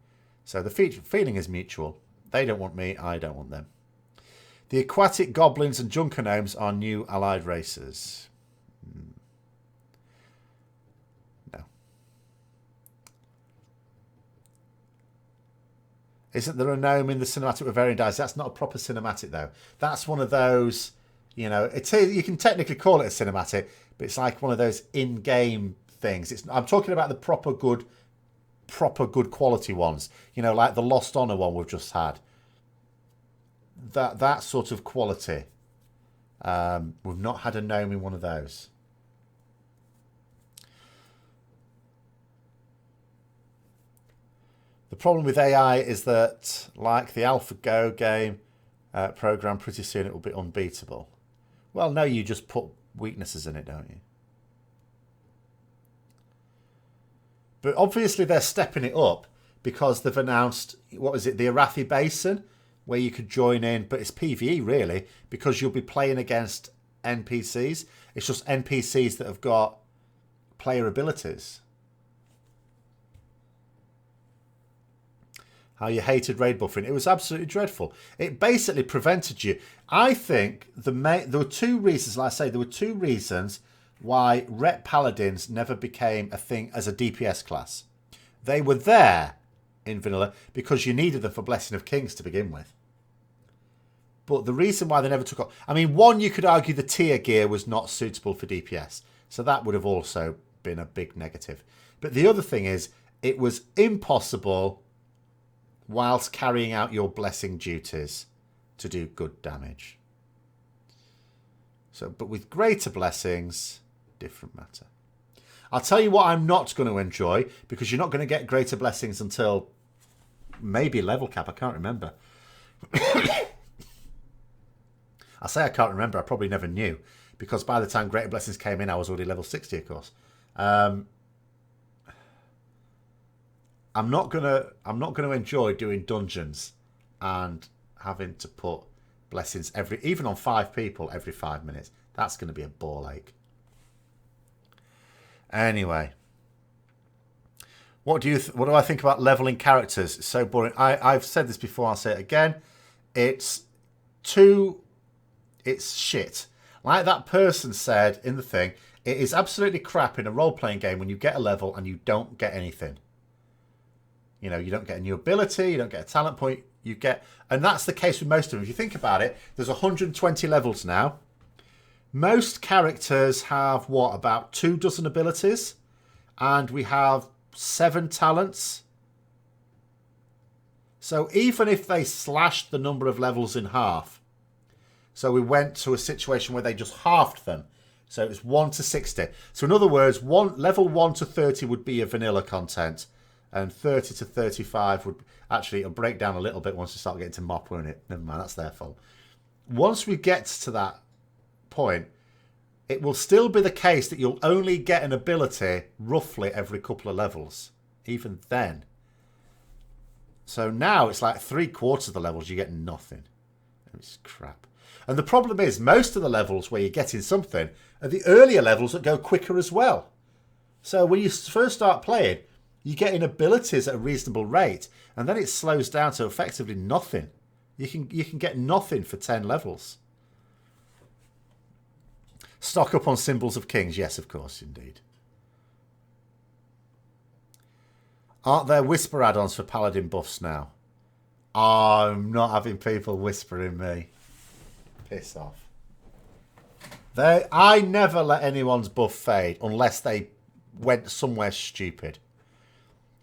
So the feeling is mutual. They don't want me, I don't want them. The aquatic goblins and junker gnomes are new allied races. No. Isn't there a gnome in the cinematic with varying dice? That's not a proper cinematic, though. That's one of those, you know, you can technically call it a cinematic, but it's like one of those in-game things. I'm talking about the proper good quality ones. You know, like the Lost Honor one we've just had. That sort of quality. We've not had a gnome in one of those. The problem with AI is that, like the AlphaGo game program, pretty soon it will be unbeatable. Well, no, you just put weaknesses in it, don't you? But obviously they're stepping it up because they've announced, what was it, the Arathi Basin, where you could join in, but it's PvE really, because you'll be playing against NPCs. It's just NPCs that have got player abilities. How you hated raid buffering. It was absolutely dreadful. It basically prevented you. I think there were two reasons, like I say, there were two reasons why Rep Paladins never became a thing as a DPS class. They were there in vanilla because you needed them for Blessing of Kings to begin with. But the reason why they never took off... I mean, one, you could argue the tier gear was not suitable for DPS. So that would have also been a big negative. But the other thing is, it was impossible, whilst carrying out your blessing duties, to do good damage. So, but with greater blessings, different matter. I'll tell you what I'm not going to enjoy, because you're not going to get greater blessings until maybe level cap. I can't remember. I say I can't remember. I probably never knew, because by the time greater blessings came in, I was already level 60, of course. I'm not gonna enjoy doing dungeons and having to put blessings even on 5 people every 5 minutes. That's going to be a ball ache. Anyway, what do I think about leveling characters? It's so boring. I've said this before. I'll say it again. It's shit. Like that person said in the thing, it is absolutely crap in a role-playing game when you get a level and you don't get anything. You know, you don't get a new ability, you don't get a talent point, and that's the case with most of them. If you think about it, there's 120 levels now. Most characters have, about 24 abilities, and we have 7 talents. So even if they slashed the number of levels in half, so we went to a situation where they just halved them, so it was 1 to 60. So in other words, level 1 to 30 would be a vanilla content, and 30 to 35 would actually, it'll break down a little bit once we start getting to mop, won't it? Never mind, that's their fault. Once we get to that point, it will still be the case that you'll only get an ability roughly every couple of levels, even then. So now it's like 3/4 of the levels you get nothing. It's crap. And the problem is, most of the levels where you're getting something are the earlier levels that go quicker as well. So when you first start playing, you're getting abilities at a reasonable rate, and then it slows down to effectively nothing. You can get nothing for 10 levels. Stock up on Symbols of Kings. Yes, of course, indeed. Aren't there whisper add-ons for Paladin buffs now? I'm not having people whispering me. Piss off. I never let anyone's buff fade unless they went somewhere stupid.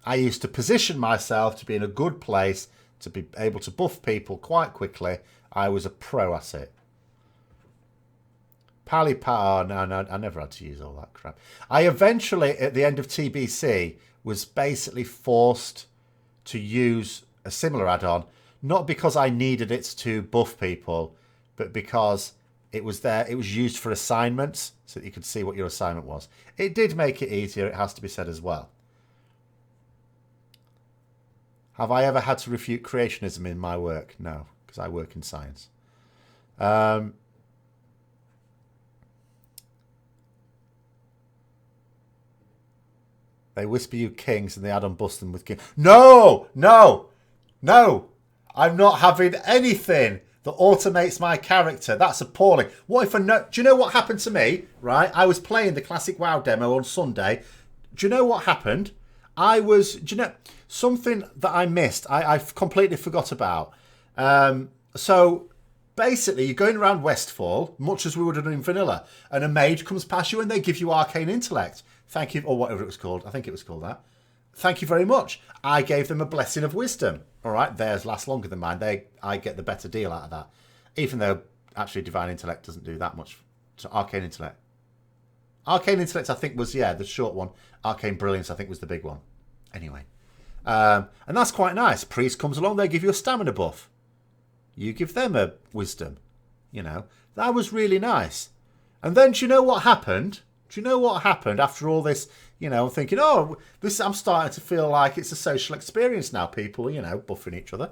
I used to position myself to be in a good place to be able to buff people quite quickly. I was a pro at it. No, I never had to use all that crap. I eventually, at the end of TBC, was basically forced to use a similar add-on, not because I needed it to buff people, but because it was there. It was used for assignments, so that you could see what your assignment was. It did make it easier, it has to be said as well. Have I ever had to refute creationism in my work? No, because I work in science. They whisper you kings and they add on bust them with king. No! I'm not having anything that automates my character. That's appalling. What if I know? Do you know what happened to me? Right, I was playing the classic WoW demo on Sunday. Do you know what happened? Do you know something that I missed? I completely forgot about. So basically, you're going around Westfall, much as we would have done in vanilla, and a mage comes past you and they give you arcane intellect. Thank you, or whatever it was called. I think it was called that. Thank you very much. I gave them a blessing of wisdom. All right, theirs lasts longer than mine. I get the better deal out of that, even though actually divine intellect doesn't do that much. So arcane intellect. Arcane intellect, I think, was the short one. Arcane brilliance, I think, was the big one. Anyway, and that's quite nice. Priest comes along, they give you a stamina buff. You give them a wisdom. You know, that was really nice. And then, do you know what happened? Do you know what happened after all this? You know, I'm thinking, oh, I'm starting to feel like it's a social experience now. People, you know, buffing each other.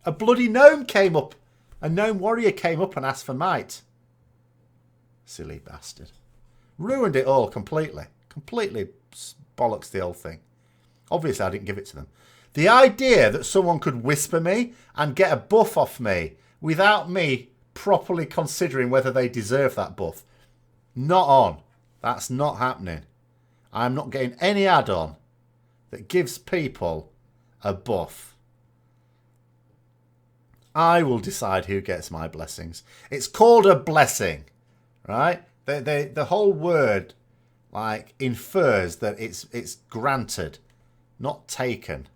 A bloody gnome came up. A gnome warrior came up and asked for might. Silly bastard. Ruined it all completely. Completely bollocks the whole thing. Obviously, I didn't give it to them. The idea that someone could whisper me and get a buff off me without me properly considering whether they deserve that buff. Not on. That's not happening. I'm not getting any add-on that gives people a buff. I will decide who gets my blessings. It's called a blessing, right? The whole word like infers that it's granted, not taken.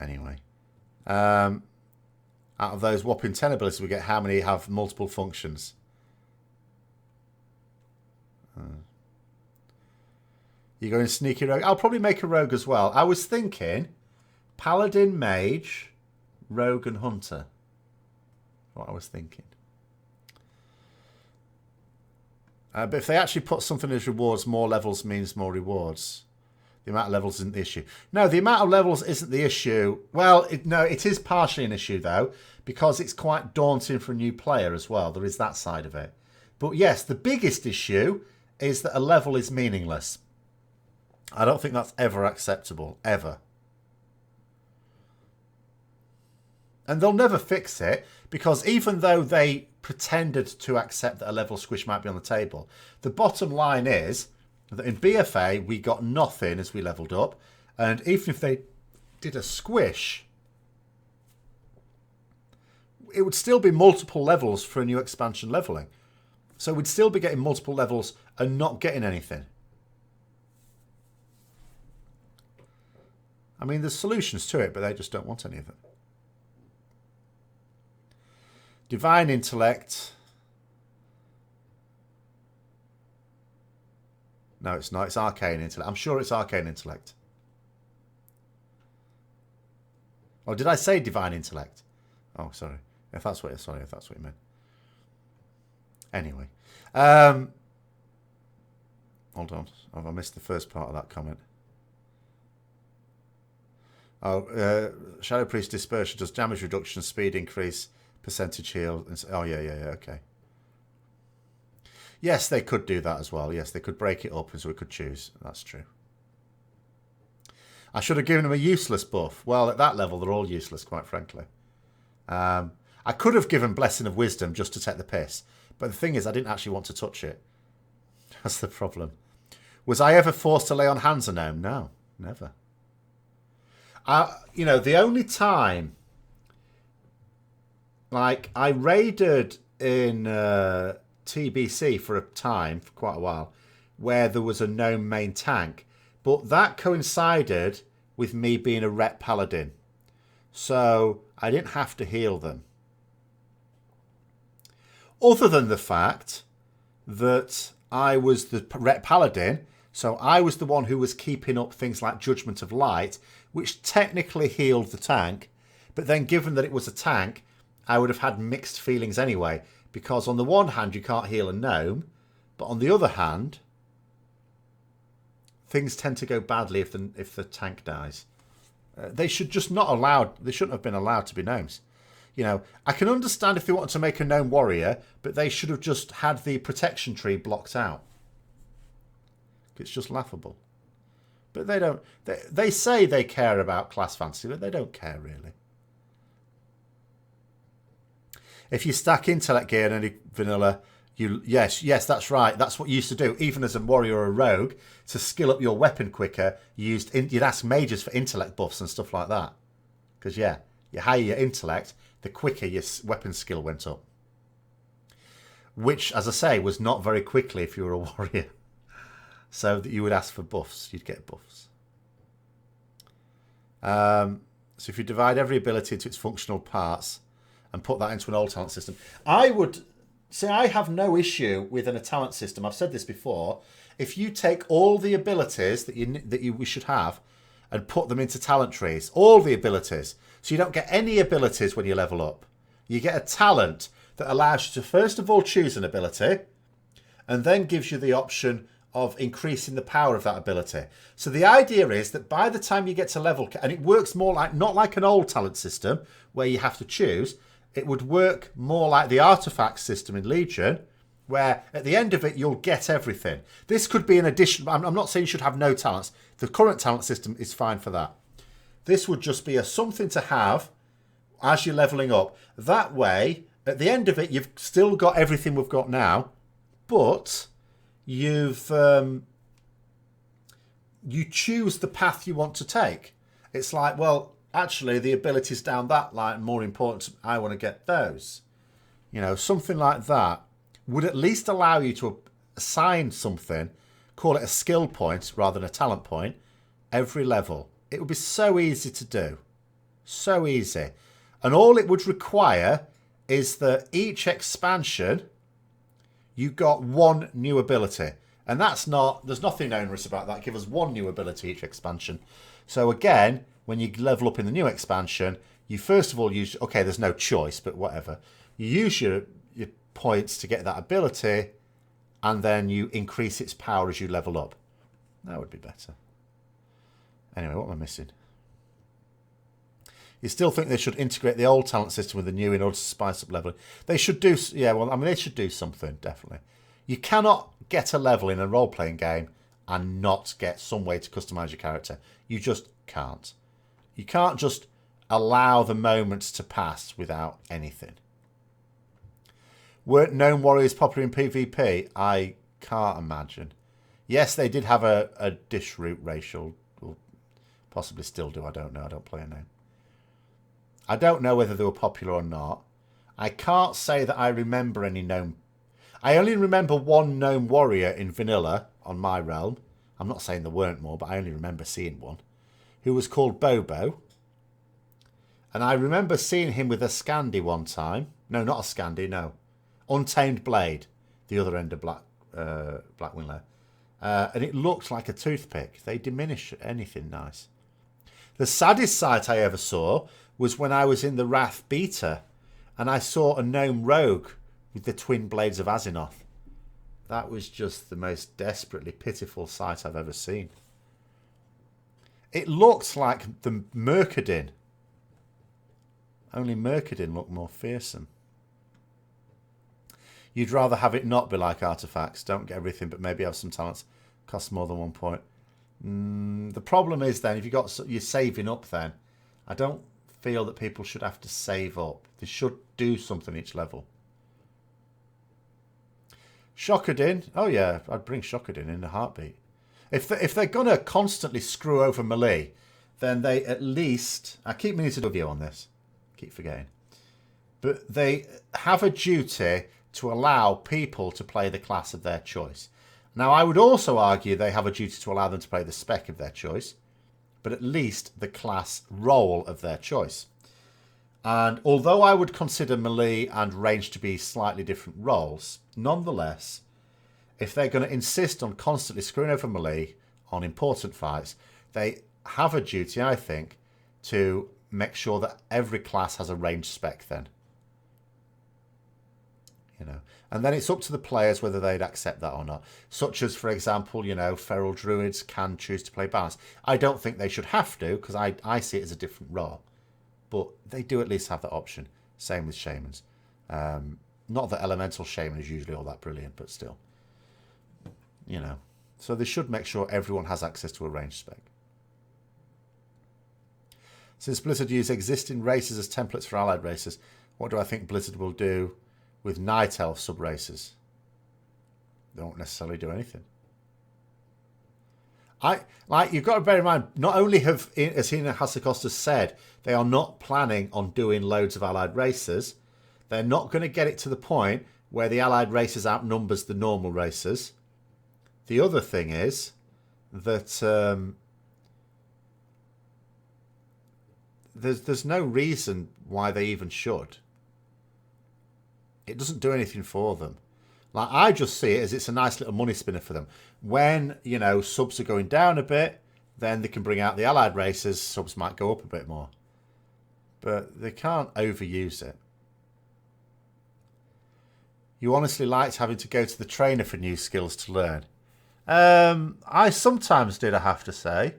Anyway, out of those whopping 10 abilities we get, how many have multiple functions? You're going sneaky rogue. I'll probably make a rogue as well. I was thinking paladin, mage, rogue and hunter. What I was thinking. But if they actually put something as rewards, more levels means more rewards. The amount of levels isn't the issue. No, the amount of levels isn't the issue. Well, no, it is partially an issue, though, because it's quite daunting for a new player as well. There is that side of it. But yes, the biggest issue is that a level is meaningless. I don't think that's ever acceptable, ever. And they'll never fix it, because even though they pretended to accept that a level squish might be on the table, the bottom line is that in BFA, we got nothing as we leveled up. And even if they did a squish, it would still be multiple levels for a new expansion leveling. So we'd still be getting multiple levels and not getting anything. I mean, there's solutions to it, but they just don't want any of them. Divine intellect. No, it's not. It's arcane intellect. I'm sure it's arcane intellect. Oh, did I say divine intellect? Oh, sorry. If that's what you meant. Anyway. Hold on. Have I missed the first part of that comment? Oh, Shadow Priest Dispersion does damage reduction, speed increase, percentage heal. Oh, yeah, okay. Yes, they could do that as well. Yes, they could break it up so we could choose. That's true. I should have given them a useless buff. Well, at that level, they're all useless, quite frankly. I could have given Blessing of Wisdom just to take the piss. But the thing is, I didn't actually want to touch it. That's the problem. Was I ever forced to lay on hands on Gnome? No, never. You know, the only time, like, I raided in TBC for a time, for quite a while, where there was a gnome main tank, but that coincided with me being a rep paladin, so I didn't have to heal them. Other than the fact that I was the rep paladin, so I was the one who was keeping up things like Judgment of Light, which technically healed the tank, but then given that it was a tank, I would have had mixed feelings anyway, because on the one hand you can't heal a gnome, but on the other hand, things tend to go badly if the tank dies. They should just not allowed. They shouldn't have been allowed to be gnomes. You know, I can understand if they wanted to make a gnome warrior, but they should have just had the protection tree blocked out. It's just laughable. But they don't. They say they care about class fantasy, but they don't care really. If you stack intellect gear in any vanilla, yes, that's right. That's what you used to do. Even as a warrior or a rogue, to skill up your weapon quicker, you'd ask mages for intellect buffs and stuff like that. Because you higher your intellect, the quicker your weapon skill went up. Which, as I say, was not very quickly if you were a warrior. So that you would ask for buffs, you'd get buffs. So if you divide every ability into its functional parts and put that into an old talent system, I would say I have no issue with a talent system. I've said this before. If you take all the abilities that we should have and put them into talent trees, all the abilities, so you don't get any abilities when you level up. You get a talent that allows you to first of all choose an ability and then gives you the option of increasing the power of that ability. So the idea is that by the time you get to level, and it works more like, not like an old talent system where you have to choose, it would work more like the artifact system in Legion, where at the end of it, you'll get everything. This could be an addition. I'm not saying you should have no talents. The current talent system is fine for that. This would just be something to have as you're leveling up. That way, at the end of it, you've still got everything we've got now, but you choose the path you want to take. It's like, well, actually, the abilities down that line are more important. I want to get those. Something like that would at least allow you to assign something, call it a skill point rather than a talent point, every level. It would be so easy to do. So easy. And all it would require is that each expansion, you got one new ability. And there's nothing onerous about that. Give us one new ability each expansion. So again, when you level up in the new expansion, you first of all use, okay, there's no choice, but whatever. You use your points to get that ability, and then you increase its power as you level up. That would be better. Anyway, what am I missing? You still think they should integrate the old talent system with the new in order to spice up leveling? They should do, they should do something, definitely. You cannot get a level in a role-playing game and not get some way to customize your character. You just can't. You can't just allow the moments to pass without anything. Weren't Gnome Warriors popular in PvP? I can't imagine. Yes, they did have a dish root racial, or possibly still do, I don't know. I don't play a Gnome. I don't know whether they were popular or not. I can't say that I remember any Gnome. I only remember one Gnome Warrior in Vanilla on my realm. I'm not saying there weren't more, but I only remember seeing one, who was called Bobo. And I remember seeing him with a Scandi one time. No, not a Scandi, no. Untamed Blade, the other end of Blackwing Lair. And it looked like a toothpick. They diminish anything nice. The saddest sight I ever saw was when I was in the Wrath beta and I saw a Gnome Rogue with the twin blades of Azeroth. That was just the most desperately pitiful sight I've ever seen. It looked like the Mercadin. Only Mercadin looked more fearsome. You'd rather have it not be like artifacts. Don't get everything, but maybe have some talents. Costs more than 1 point. The problem is then, if you're saving up then, I don't feel that people should have to save up. They should do something each level. Shockerdin. Oh yeah, I'd bring Shockerdin in a heartbeat. If they're going to constantly screw over melee, then they at least... I keep meaning to do a video on this. Keep forgetting. But they have a duty to allow people to play the class of their choice. Now, I would also argue they have a duty to allow them to play the spec of their choice, but at least the class role of their choice. And although I would consider melee and range to be slightly different roles, nonetheless, if they're going to insist on constantly screwing over melee on important fights, they have a duty, I think, to make sure that every class has a range spec then. And then it's up to the players whether they'd accept that or not. Such as, for example, feral druids can choose to play balance. I don't think they should have to, because I see it as a different role. But they do at least have that option. Same with shamans. Not that elemental shaman is usually all that brilliant, but still. So they should make sure everyone has access to a range spec. Since Blizzard use existing races as templates for allied races, What do I think Blizzard will do with Night Elf sub-races? They won't necessarily do anything. You've got to bear in mind, not only have, as Hina Hasakosta said, they are not planning on doing loads of allied races, they're not going to get it to the point where the allied races outnumbers the normal races. The other thing is that there's no reason why they even should. It doesn't do anything for them. Like, I just see it as it's a nice little money spinner for them. When, you know, subs are going down a bit, then they can bring out the allied races, subs might go up a bit more. But they can't overuse it. You honestly liked having to go to the trainer for new skills to learn? I sometimes did, I have to say.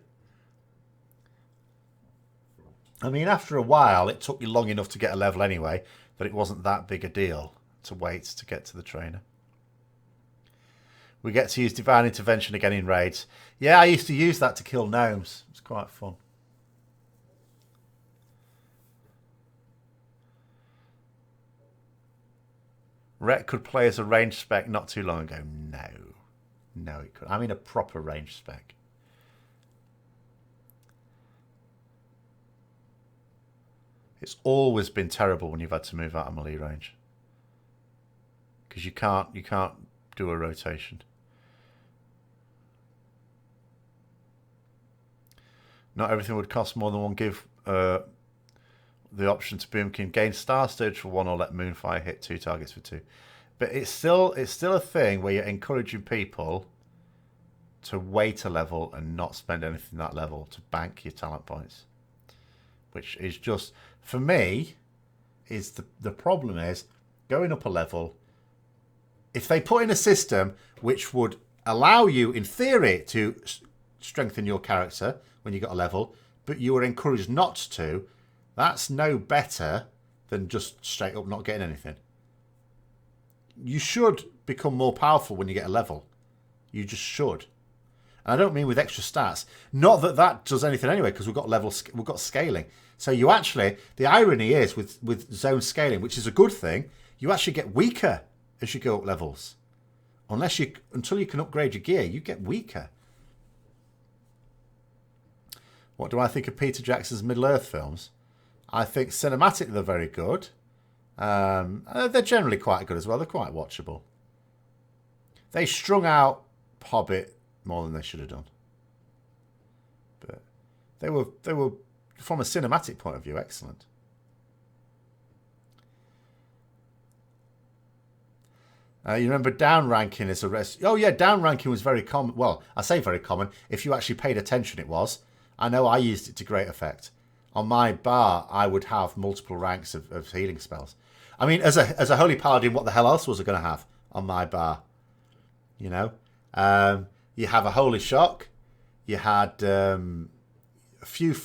I mean, after a while, it took you long enough to get a level anyway, that it wasn't that big a deal to wait to get to the trainer. We get to use Divine Intervention again in raids. Yeah, I used to use that to kill gnomes. It's quite fun. Rhett could play as a ranged spec not too long ago. No, it could. I mean a proper ranged spec. It's always been terrible when you've had to move out of melee range. Because you can't do a rotation. Not everything would cost more than one. Give the option to Boomkin gain star stage for 1 or let Moonfire hit 2 targets for 2. But it's still a thing where you're encouraging people to wait a level and not spend anything that level to bank your talent points. Which is just, for me, is the problem is going up a level. If they put in a system which would allow you, in theory, to strengthen your character when you got a level, but you were encouraged not to, that's no better than just straight up not getting anything. You should become more powerful when you get a level. You just should. And I don't mean with extra stats. Not that that does anything anyway, because we've got scaling. So you actually, the irony is with zone scaling, which is a good thing, you actually get weaker as you go up levels. Until you can upgrade your gear, you get weaker. What do I think of Peter Jackson's Middle-earth films? I think cinematically they're very good. They're generally quite good as well. They're quite watchable. They strung out Hobbit more than they should have done. But they were from a cinematic point of view, excellent. You remember down ranking as a rest? Oh yeah, down ranking was very common. Well, I say very common. If you actually paid attention, it was. I know I used it to great effect. On my bar, I would have multiple ranks of healing spells. I mean, as a holy paladin, what the hell else was I going to have on my bar? You know, you have a holy shock. You had a few,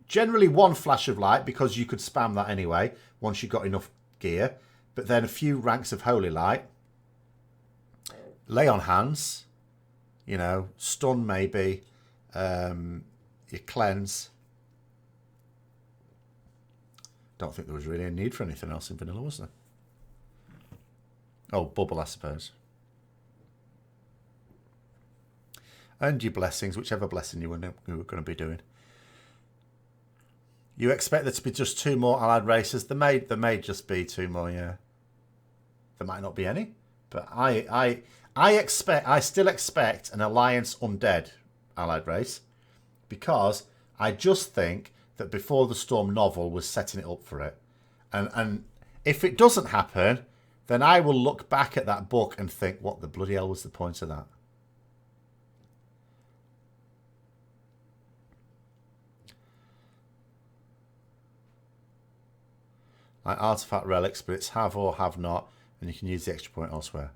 generally one flash of light because you could spam that anyway once you got enough gear. But then a few ranks of holy light. Lay on hands. You know, stun maybe. You cleanse. Don't think there was really a need for anything else in vanilla, was there? Oh, bubble, I suppose. And your blessings, whichever blessing you were going to be doing. You expect there to be just 2 more allied races? There may just be 2 more, yeah. There might not be any, but I still expect an Alliance Undead allied race, because I just think that Before the Storm novel was setting it up for it. And if it doesn't happen, then I will look back at that book and think, what the bloody hell was the point of that? Like artifact relics, but it's have or have not, and you can use the extra point elsewhere.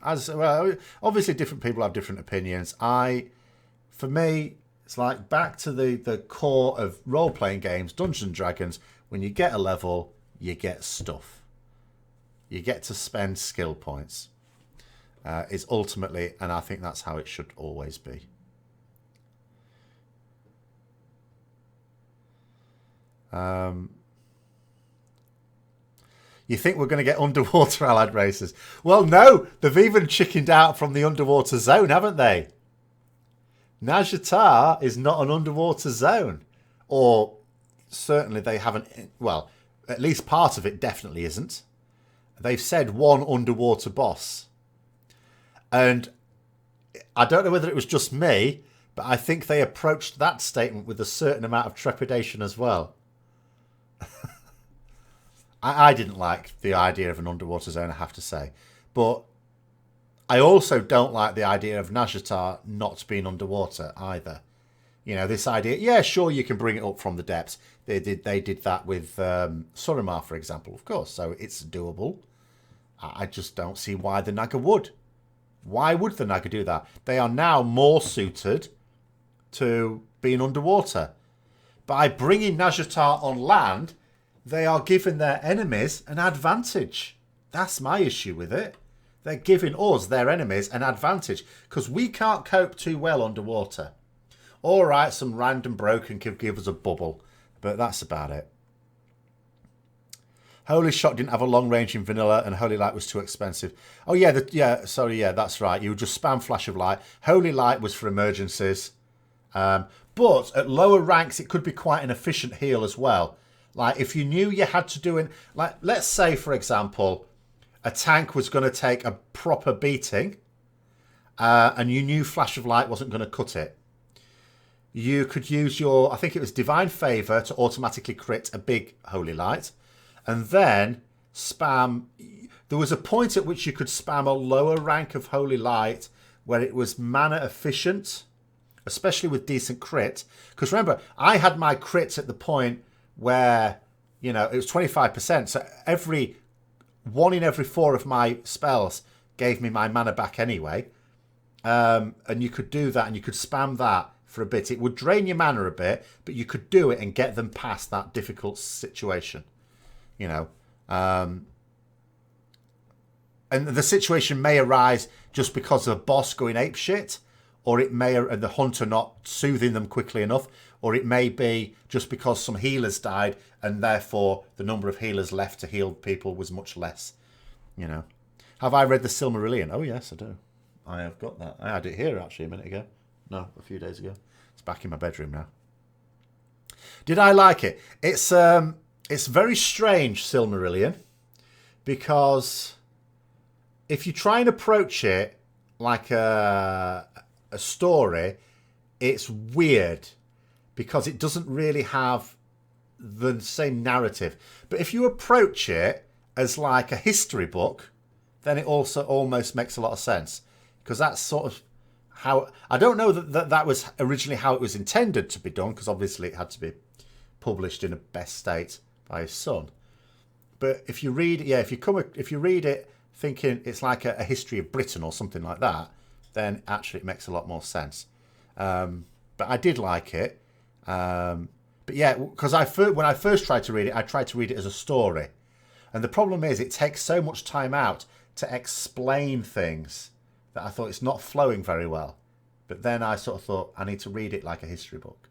As well, obviously different people have different opinions. For me, it's like back to the core of role-playing games, Dungeons and Dragons. When you get a level, you get stuff. You get to spend skill points. Is ultimately, and I think that's how it should always be. You think we're going to get underwater allied races? Well, no. They've even chickened out from the underwater zone, haven't they? Nazjatar is not an underwater zone. Or certainly they haven't... Well, at least part of it definitely isn't. They've said one underwater boss. And I don't know whether it was just me, but I think they approached that statement with a certain amount of trepidation as well. I didn't like the idea of an underwater zone, I have to say. But I also don't like the idea of Nazjatar not being underwater either. You know, this idea, yeah, sure, you can bring it up from the depths. They did that with Suramar, for example, of course. So it's doable. I just don't see why the Naga would. Why would the Naga do that? They are now more suited to being underwater. By bringing Nazjatar on land, they are giving their enemies an advantage. That's my issue with it. They're giving us, their enemies, an advantage. Because we can't cope too well underwater. All right, some random broken can give us a bubble. But that's about it. Holy Shot didn't have a long range in vanilla and Holy Light was too expensive. Oh, yeah, that's right. You would just spam Flash of Light. Holy Light was for emergencies. But at lower ranks, it could be quite an efficient heal as well. Like, if you knew you had to do it... Like, let's say, for example, a tank was going to take a proper beating and you knew Flash of Light wasn't going to cut it. You could use your... I think it was Divine Favour to automatically crit a big Holy Light. And then spam... There was a point at which you could spam a lower rank of Holy Light where it was mana efficient, especially with decent crit. Because remember, I had my crits at the point where, you know, it was 25%. So one in every 4 of my spells gave me my mana back anyway. And you could do that and you could spam that for a bit. It would drain your mana a bit, but you could do it and get them past that difficult situation. You know, and the situation may arise just because of a boss going apeshit, or it may, and the hunter not soothing them quickly enough, or it may be just because some healers died, and therefore the number of healers left to heal people was much less. You know, have I read the Silmarillion? Oh yes, I do. I have got that. I had it here actually a minute ago. No, a few days ago. It's back in my bedroom now. Did I like it? It's very strange, Silmarillion, because if you try and approach it like a story, it's weird because it doesn't really have the same narrative. But if you approach it as like a history book, then it also almost makes a lot of sense, because that's sort of how... I don't know that was originally how it was intended to be done, because obviously it had to be published in a best state by his son. But if you read, if you read it thinking it's like a history of Britain or something like that, then actually it makes a lot more sense. But I did like it. But yeah, because when I first tried to read it, I tried to read it as a story, and the problem is it takes so much time out to explain things that I thought it's not flowing very well. But then I sort of thought I need to read it like a history book.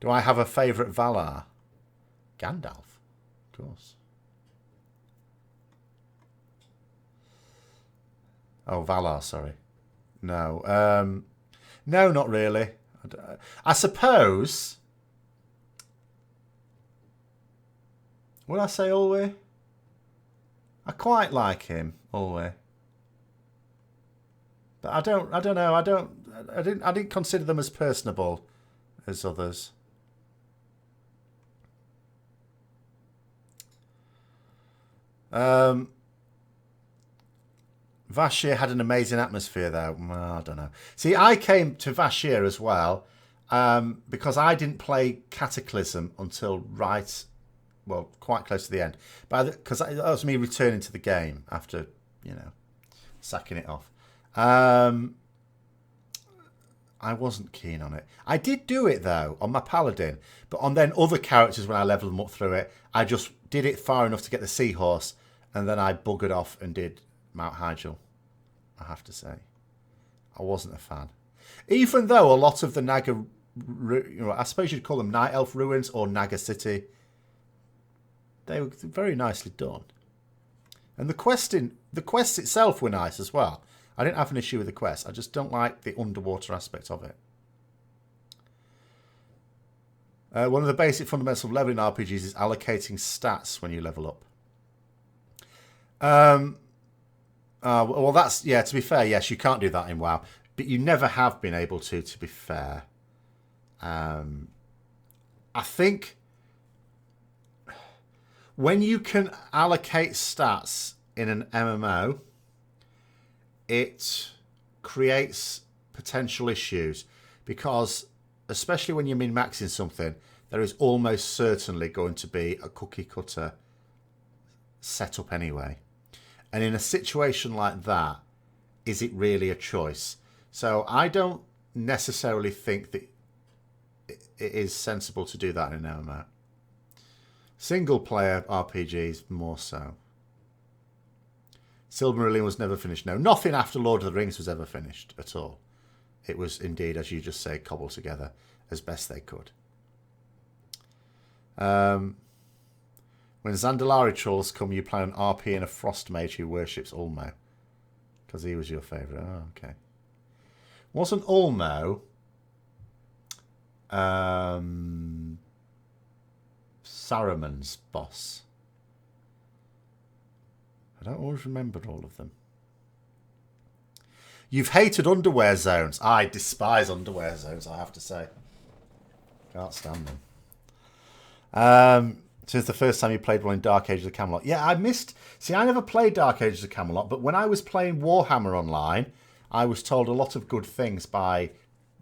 Do I have a favourite Valar? Gandalf, of course. Oh, Valar, sorry. No. No, not really. I suppose... Would I say Ulwe? I quite like him, Ulwe. But I don't know. I didn't consider them as personable as others. Vashir had an amazing atmosphere, though. Well, I don't know. See, I came to Vashir as well because I didn't play Cataclysm until quite close to the end. Because that was me returning to the game after, sacking it off. I wasn't keen on it. I did do it, though, on my Paladin. But on then other characters, when I leveled them up through it, I just did it far enough to get the Seahorse, and then I buggered off and did Mount Hyjal, I have to say. I wasn't a fan. Even though a lot of the Naga, I suppose you'd call them Night Elf ruins or Naga City, They were very nicely done. And the quests itself were nice as well. I didn't have an issue with the quest. I just don't like the underwater aspect of it. One of the basic fundamentals of leveling RPGs is allocating stats when you level up. Well, that's, yeah, to be fair, yes, you can't do that in WoW. But you never have been able to be fair. I think when you can allocate stats in an MMO, it creates potential issues because, especially when you're min-maxing something, there is almost certainly going to be a cookie cutter setup anyway. And in a situation like that, is it really a choice? So I don't necessarily think that it is sensible to do that in an MMO. Single player RPGs, more so. Silmarillion was never finished. No, nothing after Lord of the Rings was ever finished at all. It was indeed, as you just say, cobbled together as best they could. When Zandalari trolls come, you play an RP and a frost mage who worships Ulmo. Because he was your favourite. Oh, okay. Wasn't Ulmo Saruman's boss? I don't always remember all of them. You've hated underwear zones. I despise underwear zones, I have to say. Can't stand them. Since the first time you played one in Dark Ages of Camelot. Yeah, I missed... See, I never played Dark Ages of Camelot, but when I was playing Warhammer Online, I was told a lot of good things by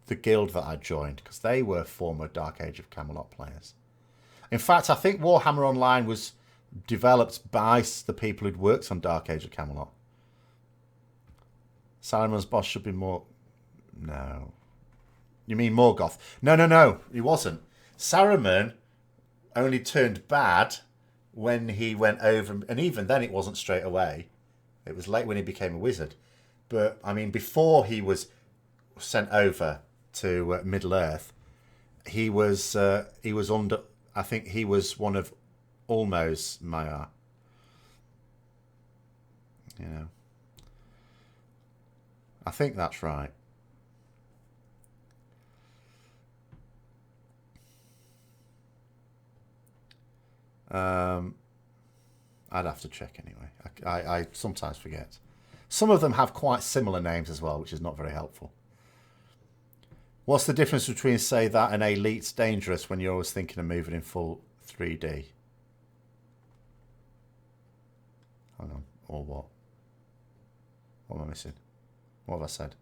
the guild that I joined, because they were former Dark Age of Camelot players. In fact, I think Warhammer Online was developed by the people who'd worked on Dark Age of Camelot. Saruman's boss should be more... No. You mean Morgoth? No, he wasn't. Saruman only turned bad when he went over, and even then it wasn't straight away. It was late when he became a wizard. But, I mean, before he was sent over to Middle-earth, he was under... I think he was one of Ulmo's Maiar. You know. I think that's right. I'd have to check anyway. I sometimes forget. Some of them have quite similar names as well, which is not very helpful. What's the difference between, say, that and Elite's Dangerous when you're always thinking of moving in full 3D? Hang on. Or what? What am I missing? What have I said?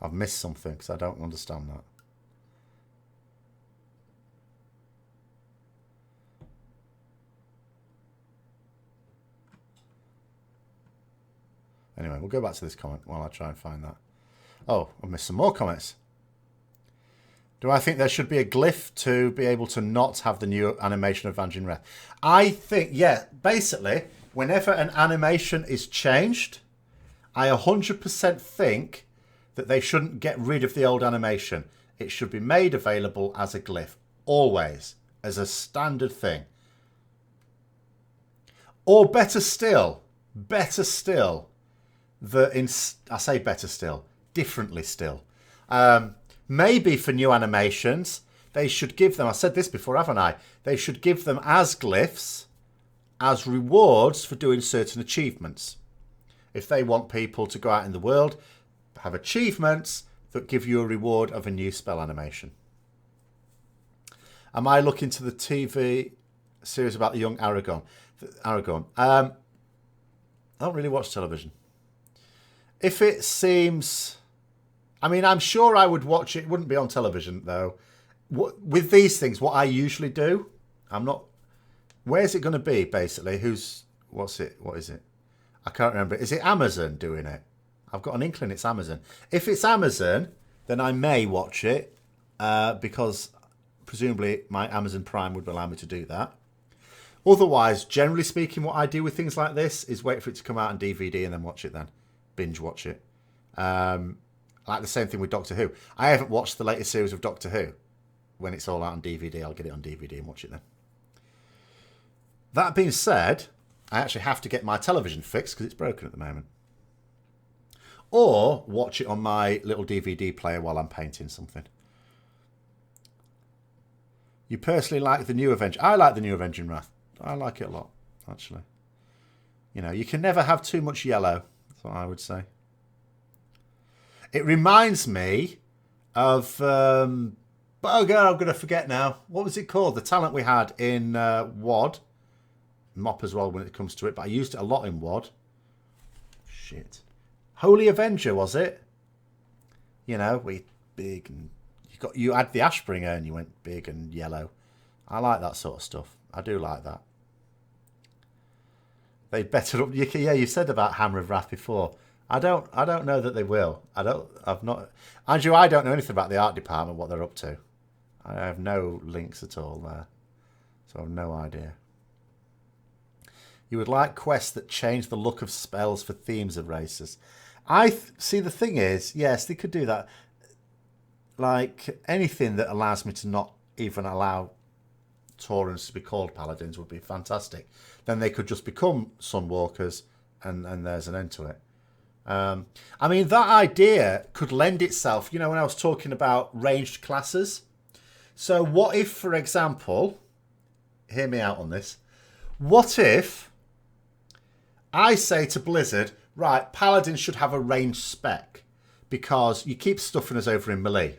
I've missed something because I don't understand that. Anyway, we'll go back to this comment while I try and find that. Oh, I've missed some more comments. Do I think there should be a glyph to be able to not have the new animation of Vangean Wrath? I think, yeah, basically, whenever an animation is changed, I 100% think that they shouldn't get rid of the old animation. It should be made available as a glyph, always, as a standard thing. Or better still, I say better still, differently still. Maybe for new animations, they should give them, I said this before, haven't I? They should give them as glyphs, as rewards for doing certain achievements. If they want people to go out in the world, have achievements that give you a reward of a new spell animation. Am I looking to the TV series about the young Aragorn? I don't really watch television. If it seems... I mean, I'm sure I would watch it. It wouldn't be on television, though. With these things, what I usually do, I'm not... Where's it going to be, basically? What is it? I can't remember. Is it Amazon doing it? I've got an inkling it's Amazon. If it's Amazon, then I may watch it, because presumably my Amazon Prime would allow me to do that. Otherwise, generally speaking, what I do with things like this is wait for it to come out on DVD and then watch it then. Binge watch it. Like the same thing with Doctor Who. I haven't watched the latest series of Doctor Who. When it's all out on DVD, I'll get it on DVD and watch it then. That being said, I actually have to get my television fixed because it's broken at the moment. Or watch it on my little DVD player while I'm painting something. You personally like the new Avenger? I like the new Avenging Wrath. I like it a lot, actually. You know, you can never have too much yellow. That's what I would say. It reminds me of... oh, God, I'm going to forget now. What was it called? The talent we had in WoD. Mop as well when it comes to it, but I used it a lot in WoD. Shit. Holy Avenger, was it? You know, we big and you had the Ashbringer and you went big and yellow. I like that sort of stuff. I do like that. They better up. Yeah, you said about Hammer of Wrath before. I don't know that they will. I've not. Andrew, I don't know anything about the art department, what they're up to. I have no links at all there, so I have no idea. You would like quests that change the look of spells for themes of races. See, the thing is, yes, they could do that. Like, anything that allows me to not even allow Taurens to be called Paladins would be fantastic. Then they could just become Sunwalkers, and there's an end to it. I mean, that idea could lend itself, you know, when I was talking about ranged classes. So what if, for example, hear me out on this, what if I say to Blizzard, right, Paladin should have a ranged spec because you keep stuffing us over in melee.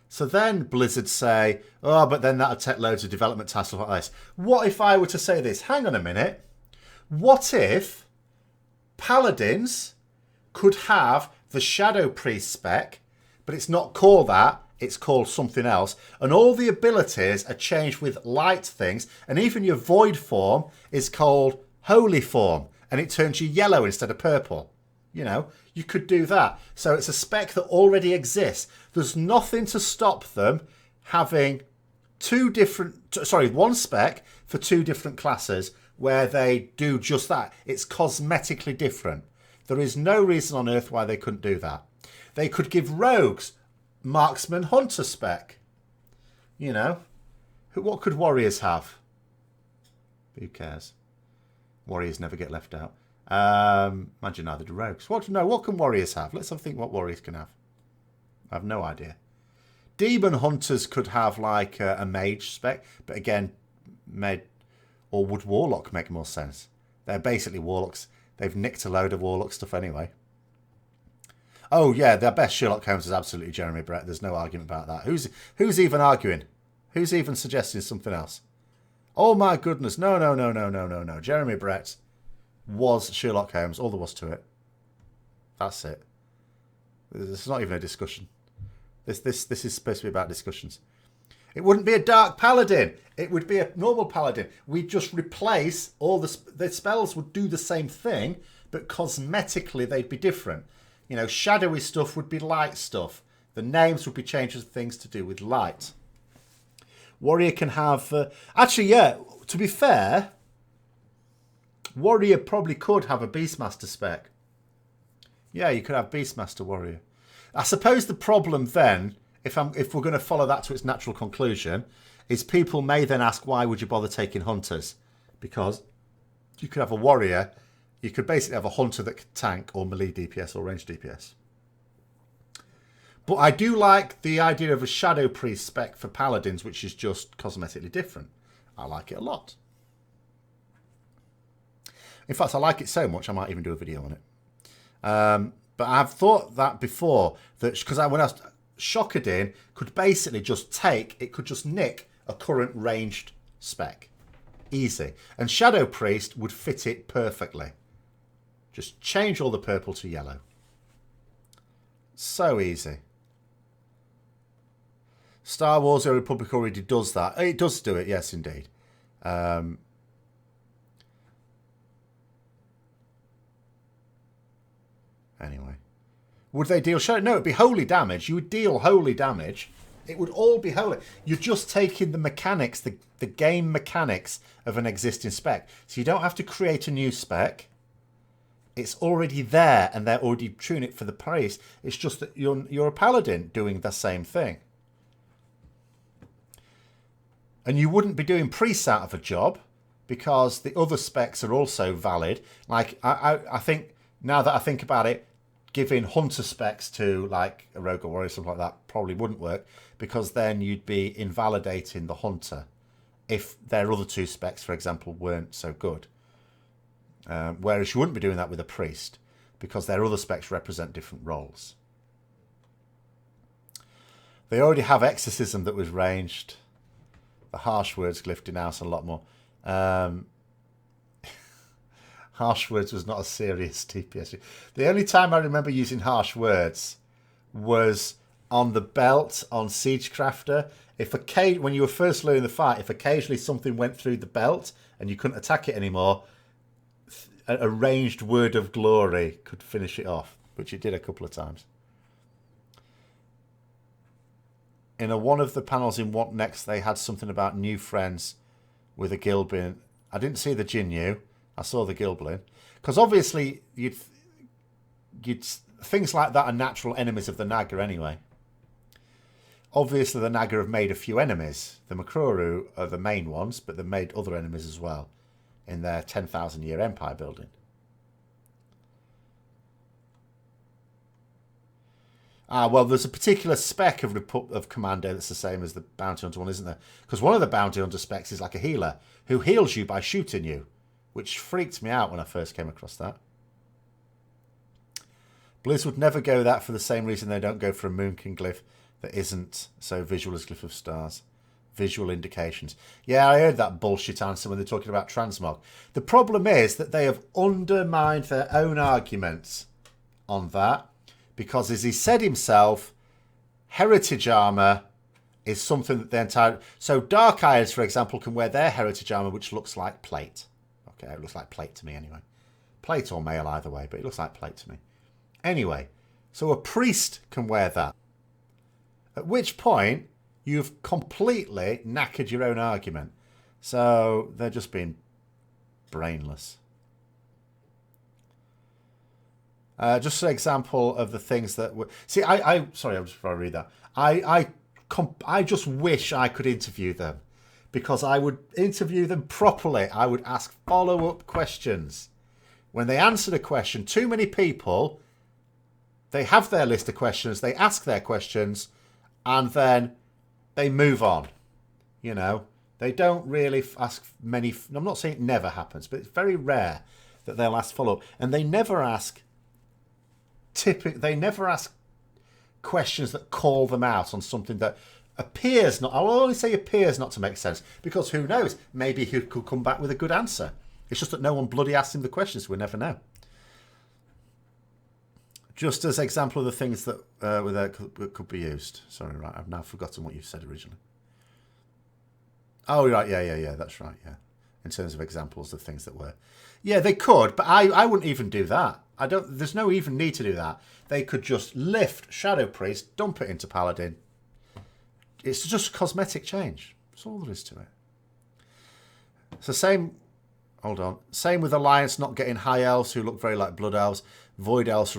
So then Blizzard say, oh, but then that'll take loads of development tasks like this. What if I were to say this? Hang on a minute. What if Paladins could have the Shadow Priest spec, but it's not called that, it's called something else, and all the abilities are changed with light things, and even your Void form is called Holy form, and it turns you yellow instead of purple. You know, you could do that. So it's a spec that already exists. There's nothing to stop them having one spec for two different classes where they do just that. It's cosmetically different. There is no reason on earth why they couldn't do that. They could give rogues marksman hunter spec. You know, what could warriors have? Who cares? Warriors never get left out. Imagine neither do rogues. What can warriors have? Let's have a think what warriors can have. I have no idea. Demon hunters could have like a mage spec, but again, or would warlock make more sense? They're basically warlocks. They've nicked a load of warlock stuff anyway. Oh yeah, their best Sherlock Holmes is absolutely Jeremy Brett. There's no argument about that. Who's even arguing? Who's even suggesting something else? Oh my goodness, no. Jeremy Brett was Sherlock Holmes, all there was to it. That's it. It's not even a discussion. This is supposed to be about discussions. It wouldn't be a dark paladin. It would be a normal paladin. We'd just replace all the spells would do the same thing, but cosmetically they'd be different. You know, shadowy stuff would be light stuff. The names would be changed to things to do with light. Warrior can have... actually, yeah, to be fair, Warrior probably could have a Beastmaster spec. Yeah, you could have Beastmaster Warrior. I suppose the problem then, if we're going to follow that to its natural conclusion, is people may then ask, why would you bother taking Hunters? Because you could have a Warrior... You could basically have a hunter that could tank or melee DPS or range DPS. But I do like the idea of a Shadow Priest spec for Paladins, which is just cosmetically different. I like it a lot. In fact, I like it so much, I might even do a video on it. But I've thought that before, that because when I was Shockadin could basically just nick a current ranged spec. Easy. And Shadow Priest would fit it perfectly. Just change all the purple to yellow. So easy. Star Wars The Republic already does that. It does do it, yes, indeed. Anyway. Would they deal shadow? No, it'd be holy damage. You would deal holy damage. It would all be holy. You're just taking the mechanics, the game mechanics of an existing spec. So you don't have to create a new spec. It's already there, and they're already tuning it for the priest. It's just that you're a paladin doing the same thing. And you wouldn't be doing priests out of a job because the other specs are also valid. Like, I think, now that I think about it, giving hunter specs to, like, a rogue or warrior or something like that probably wouldn't work, because then you'd be invalidating the hunter if their other two specs, for example, weren't so good. Whereas you wouldn't be doing that with a priest, because their other specs represent different roles. They already have exorcism that was ranged. The harsh words glyph denounce a lot more. Harsh words was not a serious TPS. The only time I remember using harsh words was on the belt on Siegecrafter. When you were first learning the fight, if occasionally something went through the belt and you couldn't attack it anymore, a ranged word of glory could finish it off, which it did a couple of times. In one of the panels in What Next, they had something about new friends with a Gilblin. I didn't see the Jinyu. I saw the Gilblin. Because obviously, things like that are natural enemies of the Naga anyway. Obviously, the Naga have made a few enemies. The Makuru are the main ones, but they've made other enemies as well in their 10,000-year empire building. Well, there's a particular spec of Commando that's the same as the Bounty Hunter one, isn't there? Because one of the Bounty Hunter specs is like a healer who heals you by shooting you, which freaked me out when I first came across that. Blizz would never go that for the same reason they don't go for a Moonkin glyph that isn't so visual as Glyph of Stars. Visual indications. Yeah, I heard that bullshit answer when they're talking about transmog. The problem is that they have undermined their own arguments on that, because as he said himself, heritage armor is something that they're entitled... So Dark Eyes, for example, can wear their heritage armor, which looks like plate. Okay, it looks like plate to me anyway. Plate or mail either way, but it looks like plate to me. Anyway, so a priest can wear that. At which point, you've completely knackered your own argument. So they're just being brainless. Just an example of the things that were... See, sorry, I'm just trying to read that. I just wish I could interview them, because I would interview them properly. I would ask follow-up questions. When they answered a question, too many people, they have their list of questions, they ask their questions, and then they move on. You know, they don't really ask many... I'm not saying it never happens, but it's very rare that they'll ask follow-up. And they never ask... They never ask questions that call them out on something that appears not... I'll only say appears not to make sense, because who knows? Maybe he could come back with a good answer. It's just that no one bloody asked him the questions, so we never know. Just as example of the things that could be used. Sorry, right, I've now forgotten what you said originally. Oh, right, yeah, that's right, yeah. In terms of examples of things that were... Yeah, they could, but I wouldn't even do that. There's no even need to do that. They could just lift Shadow Priest, dump it into Paladin. It's just cosmetic change. That's all there is to it. So same... Hold on. Same with Alliance not getting High Elves who look very like Blood Elves. Void Elves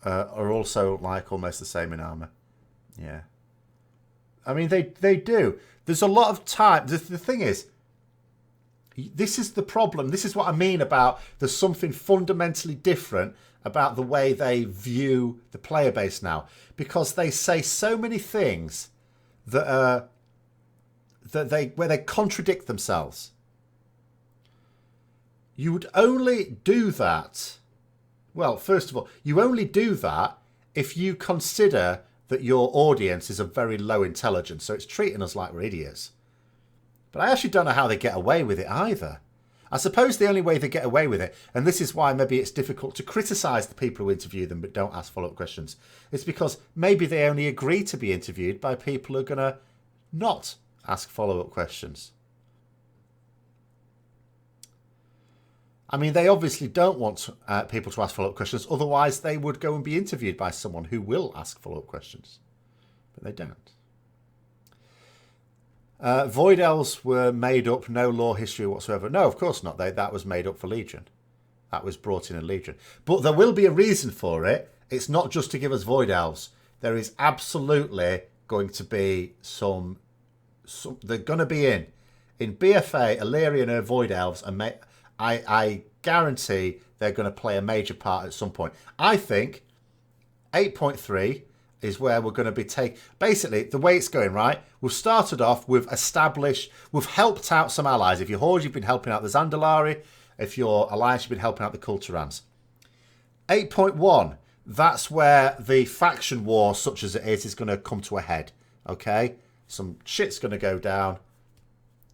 are also like almost the same in armor. Yeah. I mean, they do. There's a lot of time. The thing is, this is the problem. This is what I mean about there's something fundamentally different about the way they view the player base now, because they say so many things that where they contradict themselves. You would only do that. Well, first of all, you only do that if you consider that your audience is of very low intelligence, so it's treating us like we're idiots. But I actually don't know how they get away with it either. I suppose the only way they get away with it, and this is why maybe it's difficult to criticise the people who interview them but don't ask follow-up questions, is because maybe they only agree to be interviewed by people who are going to not ask follow-up questions. I mean, they obviously don't want people to ask follow-up questions, otherwise they would go and be interviewed by someone who will ask follow-up questions. But they don't. Void Elves were made up, no lore history whatsoever. No, of course not. That was made up for Legion. That was brought in Legion. But there will be a reason for it. It's not just to give us Void Elves. There is absolutely going to be some they're going to be in BFA, Illyrian or Void Elves, and I guarantee they're going to play a major part at some point. I think 8.3 is where we're going to be basically, the way it's going, right? We've started off, we've helped out some allies. If you're Horde, you've been helping out the Zandalari. If you're Alliance, you've been helping out the Kulturans. 8.1, that's where the faction war, such as it is going to come to a head. Okay? Some shit's going to go down.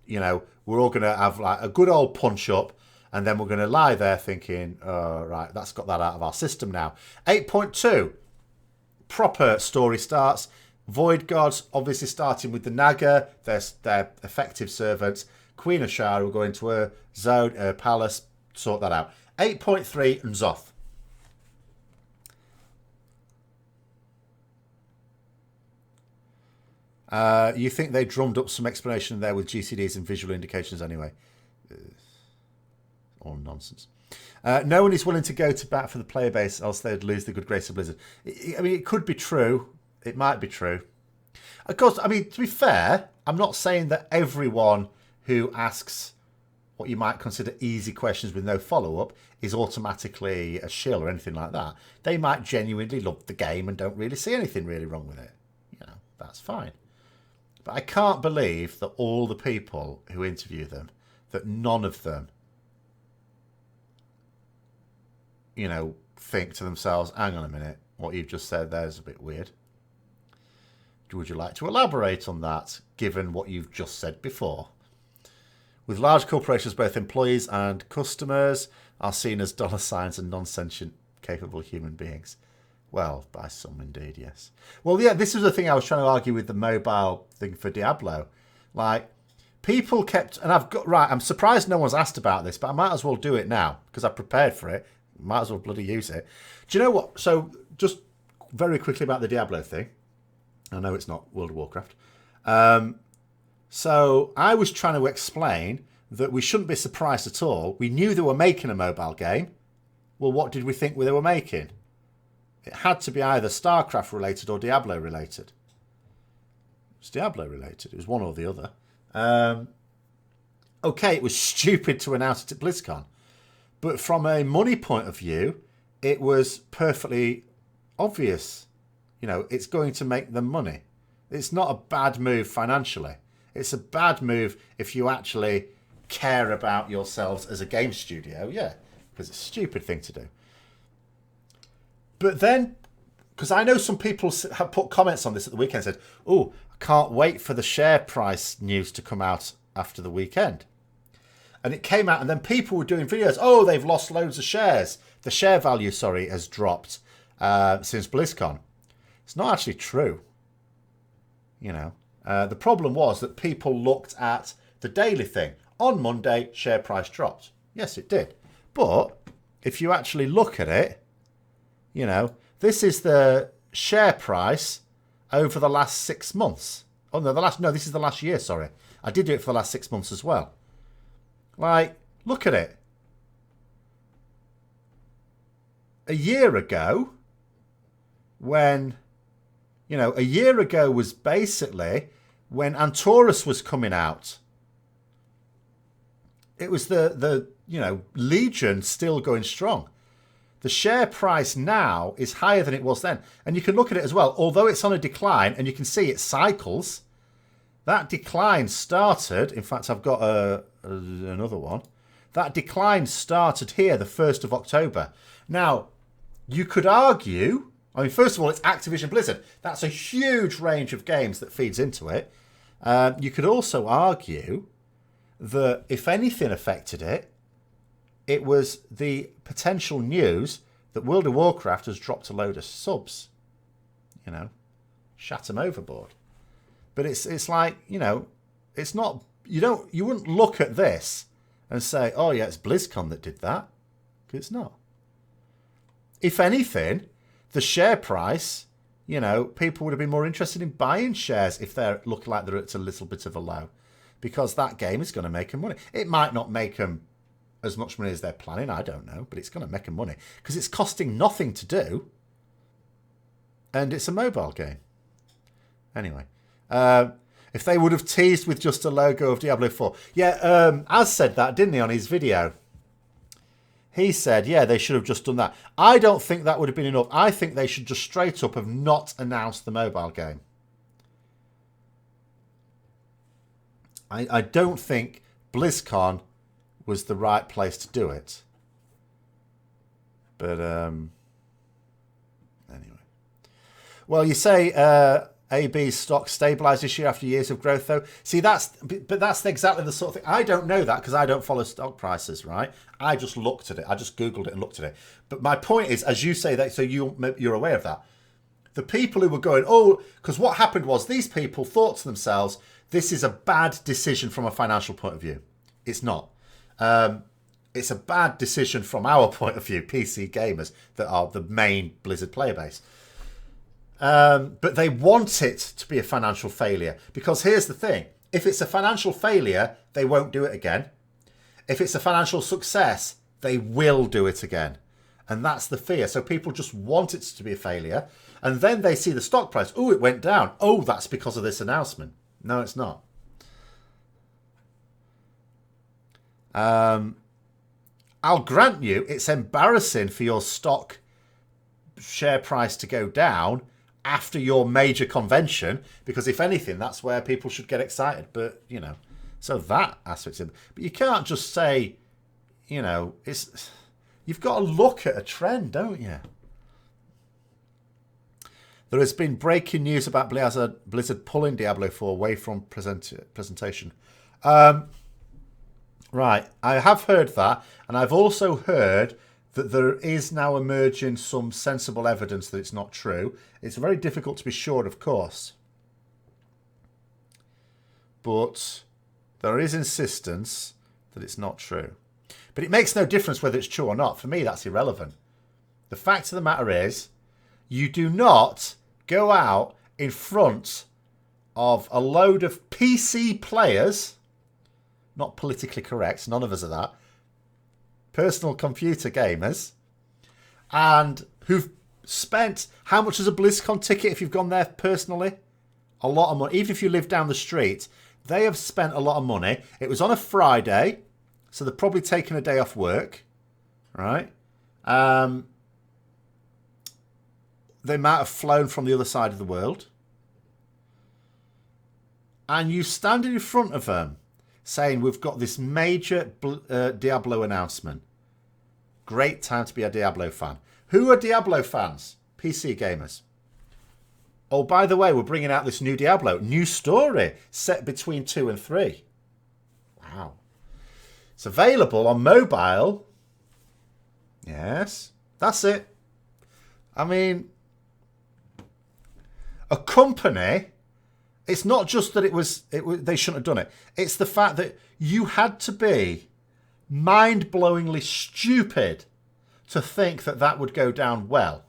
You know, we're all going to have like a good old punch up, and then we're going to lie there thinking, oh, right, that's got that out of our system now. 8.2, proper story starts. Void Gods, obviously starting with the Naga, their effective servants. Queen Ashara will go into her zone, her palace, sort that out. 8.3, and Zoth. You think they drummed up some explanation there with GCDs and visual indications anyway? All nonsense. No one is willing to go to bat for the player base, else they'd lose the good grace of Blizzard. I mean, it could be true. It might be true. Of course, I mean, to be fair, I'm not saying that everyone who asks what you might consider easy questions with no follow-up is automatically a shill or anything like that. They might genuinely love the game and don't really see anything really wrong with it. You know, that's fine. But I can't believe that all the people who interview them, that none of them, you know, think to themselves, hang on a minute, what you've just said there is a bit weird. Would you like to elaborate on that, given what you've just said before? With large corporations, both employees and customers are seen as dollar signs and non-sentient, capable human beings. Well, by some indeed, yes. Well, yeah, this is the thing I was trying to argue with the mobile thing for Diablo. Like, people kept, and I'm surprised no one's asked about this, but I might as well do it now, because I prepared for it. Might as well bloody use it. Do you know what? So, just very quickly about the Diablo thing. I know it's not World of Warcraft. So I was trying to explain that we shouldn't be surprised at all. We knew they were making a mobile game. Well, what did we think they were making? It had to be either StarCraft related or Diablo related. It's Diablo related. It was one or the other. Okay, it was stupid to announce it at BlizzCon. But from a money point of view, it was perfectly obvious. You know, it's going to make them money. It's not a bad move financially. It's a bad move if you actually care about yourselves as a game studio. Yeah, because it's a stupid thing to do. But then, because I know some people have put comments on this at the weekend, said, oh, I can't wait for the share price news to come out after the weekend. And it came out, and then people were doing videos. Oh, they've lost loads of shares. The share value, has dropped since BlizzCon. It's not actually true. You know, the problem was that people looked at the daily thing. On Monday, share price dropped. Yes, it did. But if you actually look at it, you know, this is the share price over the last 6 months. Oh, no, this is the last year, sorry. I did do it for the last 6 months as well. Like, look at it. A year ago, when... You know, a year ago was basically when Antorus was coming out. It was the Legion still going strong. The share price now is higher than it was then. And you can look at it as well. Although it's on a decline, and you can see it cycles, that decline started... In fact, I've got another one. That decline started here, the 1st of October. Now, you could argue... I mean, first of all, it's Activision Blizzard. That's a huge range of games that feeds into it. You could also argue that if anything affected it, it was the potential news that World of Warcraft has dropped a load of subs. You know, shat them overboard. But it's like, you know, it's not... You wouldn't look at this and say, oh yeah, it's BlizzCon that did that. Because it's not. If anything... The share price, you know, people would have been more interested in buying shares if they look like they're at a little bit of a low, because that game is going to make them money. It might not make them as much money as they're planning, I don't know, but it's going to make them money because it's costing nothing to do, and it's a mobile game. Anyway, if they would have teased with just a logo of Diablo 4. Yeah, Az said that, didn't he, on his video? He said, yeah, they should have just done that. I don't think that would have been enough. I think they should just straight up have not announced the mobile game. I don't think BlizzCon was the right place to do it. But, anyway. Well, you say AB's stock stabilised this year after years of growth, though. See, that's exactly the sort of thing. I don't know that because I don't follow stock prices, right? I just looked at it. I just Googled it and looked at it. But my point is, as you say that, so you're aware of that. The people who were going, oh, because what happened was these people thought to themselves, this is a bad decision from a financial point of view. It's not. It's a bad decision from our point of view, PC gamers that are the main Blizzard player base. But they want it to be a financial failure. Because here's the thing. If it's a financial failure, they won't do it again. If it's a financial success, they will do it again. And that's the fear. So people just want it to be a failure. And then they see the stock price. Oh, it went down. Oh, that's because of this announcement. No, it's not. I'll grant you it's embarrassing for your stock share price to go down after your major convention, because if anything, that's where people should get excited. But, you know, so that aspect's in. But you can't just say, you know, you've got to look at a trend, don't you? There has been breaking news about Blizzard pulling Diablo 4 away from presentation. Right, I have heard that, and I've also heard that there is now emerging some sensible evidence that it's not true. It's very difficult to be sure, of course. But there is insistence that it's not true. But it makes no difference whether it's true or not. For me, that's irrelevant. The fact of the matter is, you do not go out in front of a load of PC players, not politically correct, none of us are that, personal computer gamers, and who've spent, how much is a BlizzCon ticket if you've gone there personally? A lot of money. Even if you live down the street, they have spent a lot of money. It was on a Friday, so they're probably taking a day off work, right? They might have flown from the other side of the world. And you stand in front of them saying, we've got this major Diablo announcement. Great time to be a Diablo fan. Who are Diablo fans? PC gamers. Oh, by the way, we're bringing out this new Diablo. New story set between 2 and 3. Wow. It's available on mobile. Yes. That's it. I mean, a company, it's not just that they shouldn't have done it. It's the fact that you had to be mind-blowingly stupid to think that that would go down well.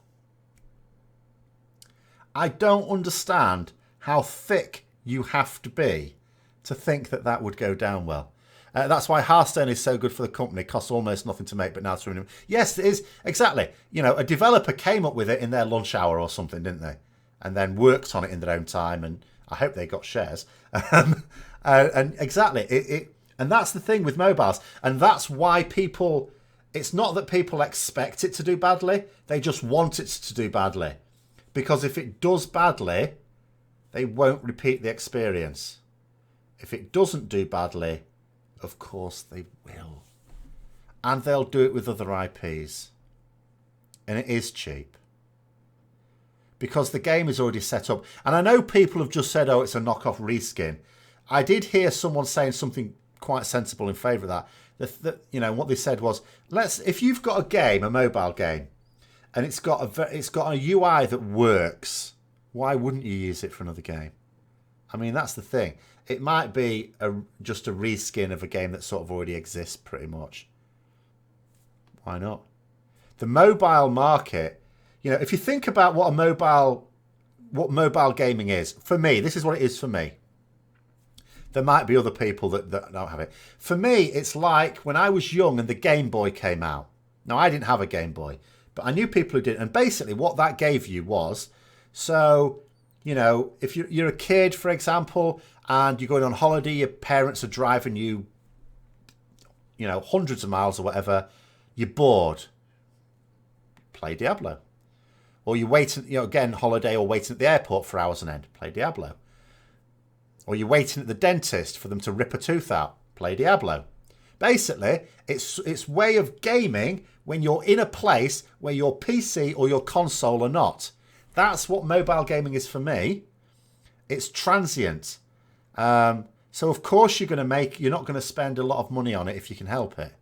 I don't understand how thick you have to be to think that that would go down well. That's why Hearthstone is so good for the company. It costs almost nothing to make, but now it's running. Yes, it is. Exactly. You know, a developer came up with it in their lunch hour or something, didn't they? And then worked on it in their own time, and I hope they got shares. And exactly, and that's the thing with mobiles. And that's why people, it's not that people expect it to do badly. They just want it to do badly. Because if it does badly, they won't repeat the experience. If it doesn't do badly, of course they will. And they'll do it with other IPs. And it is cheap. Because the game is already set up. And I know people have just said, oh, it's a knockoff reskin. I did hear someone saying something quite sensible in favour of that. You know, what they said was, if you've got a game, a mobile game, and it's got a UI that works, why wouldn't you use it for another game? I mean, that's the thing. It might be just a reskin of a game that sort of already exists pretty much. Why not? The mobile market, you know, if you think about what a mobile what mobile gaming is. For me, this is what it is for me. There might be other people that don't have it. For me, it's like when I was young and the Game Boy came out. Now, I didn't have a Game Boy, but I knew people who did. And basically what that gave you was, so, you know, if you're a kid, for example, and you're going on holiday, your parents are driving you, you know, hundreds of miles or whatever, you're bored. Play Diablo. Or you're waiting, you know, again, holiday or waiting at the airport for hours on end. Play Diablo. Or you're waiting at the dentist for them to rip a tooth out. Play Diablo. Basically, it's way of gaming when you're in a place where your PC or your console are not. That's what mobile gaming is for me. It's transient. So of course you're not going to spend a lot of money on it if you can help it.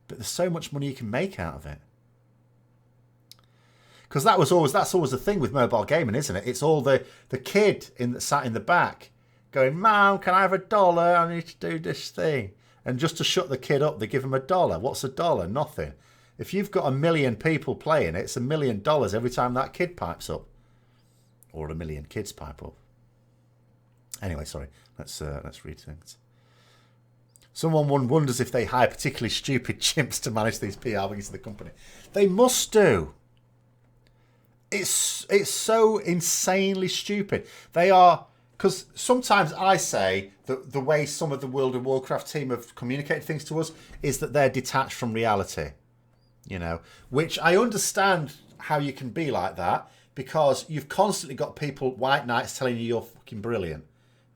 But there's so much money you can make out of it. Because that's always the thing with mobile gaming, isn't it? It's all the kid sat in the back going, "Mom, can I have $1? I need to do this thing." And just to shut the kid up, they give him $1. What's $1? Nothing. If you've got 1 million people playing it, it's $1 million every time that kid pipes up. Or 1 million kids pipe up. Anyway, sorry. Let's read things. Someone wonders if they hire particularly stupid chimps to manage these PR wings of the company. They must do. It's so insanely stupid. They are, because sometimes I say that the way some of the World of Warcraft team have communicated things to us is that they're detached from reality. You know, which I understand how you can be like that, because you've constantly got people, white knights, telling you you're fucking brilliant,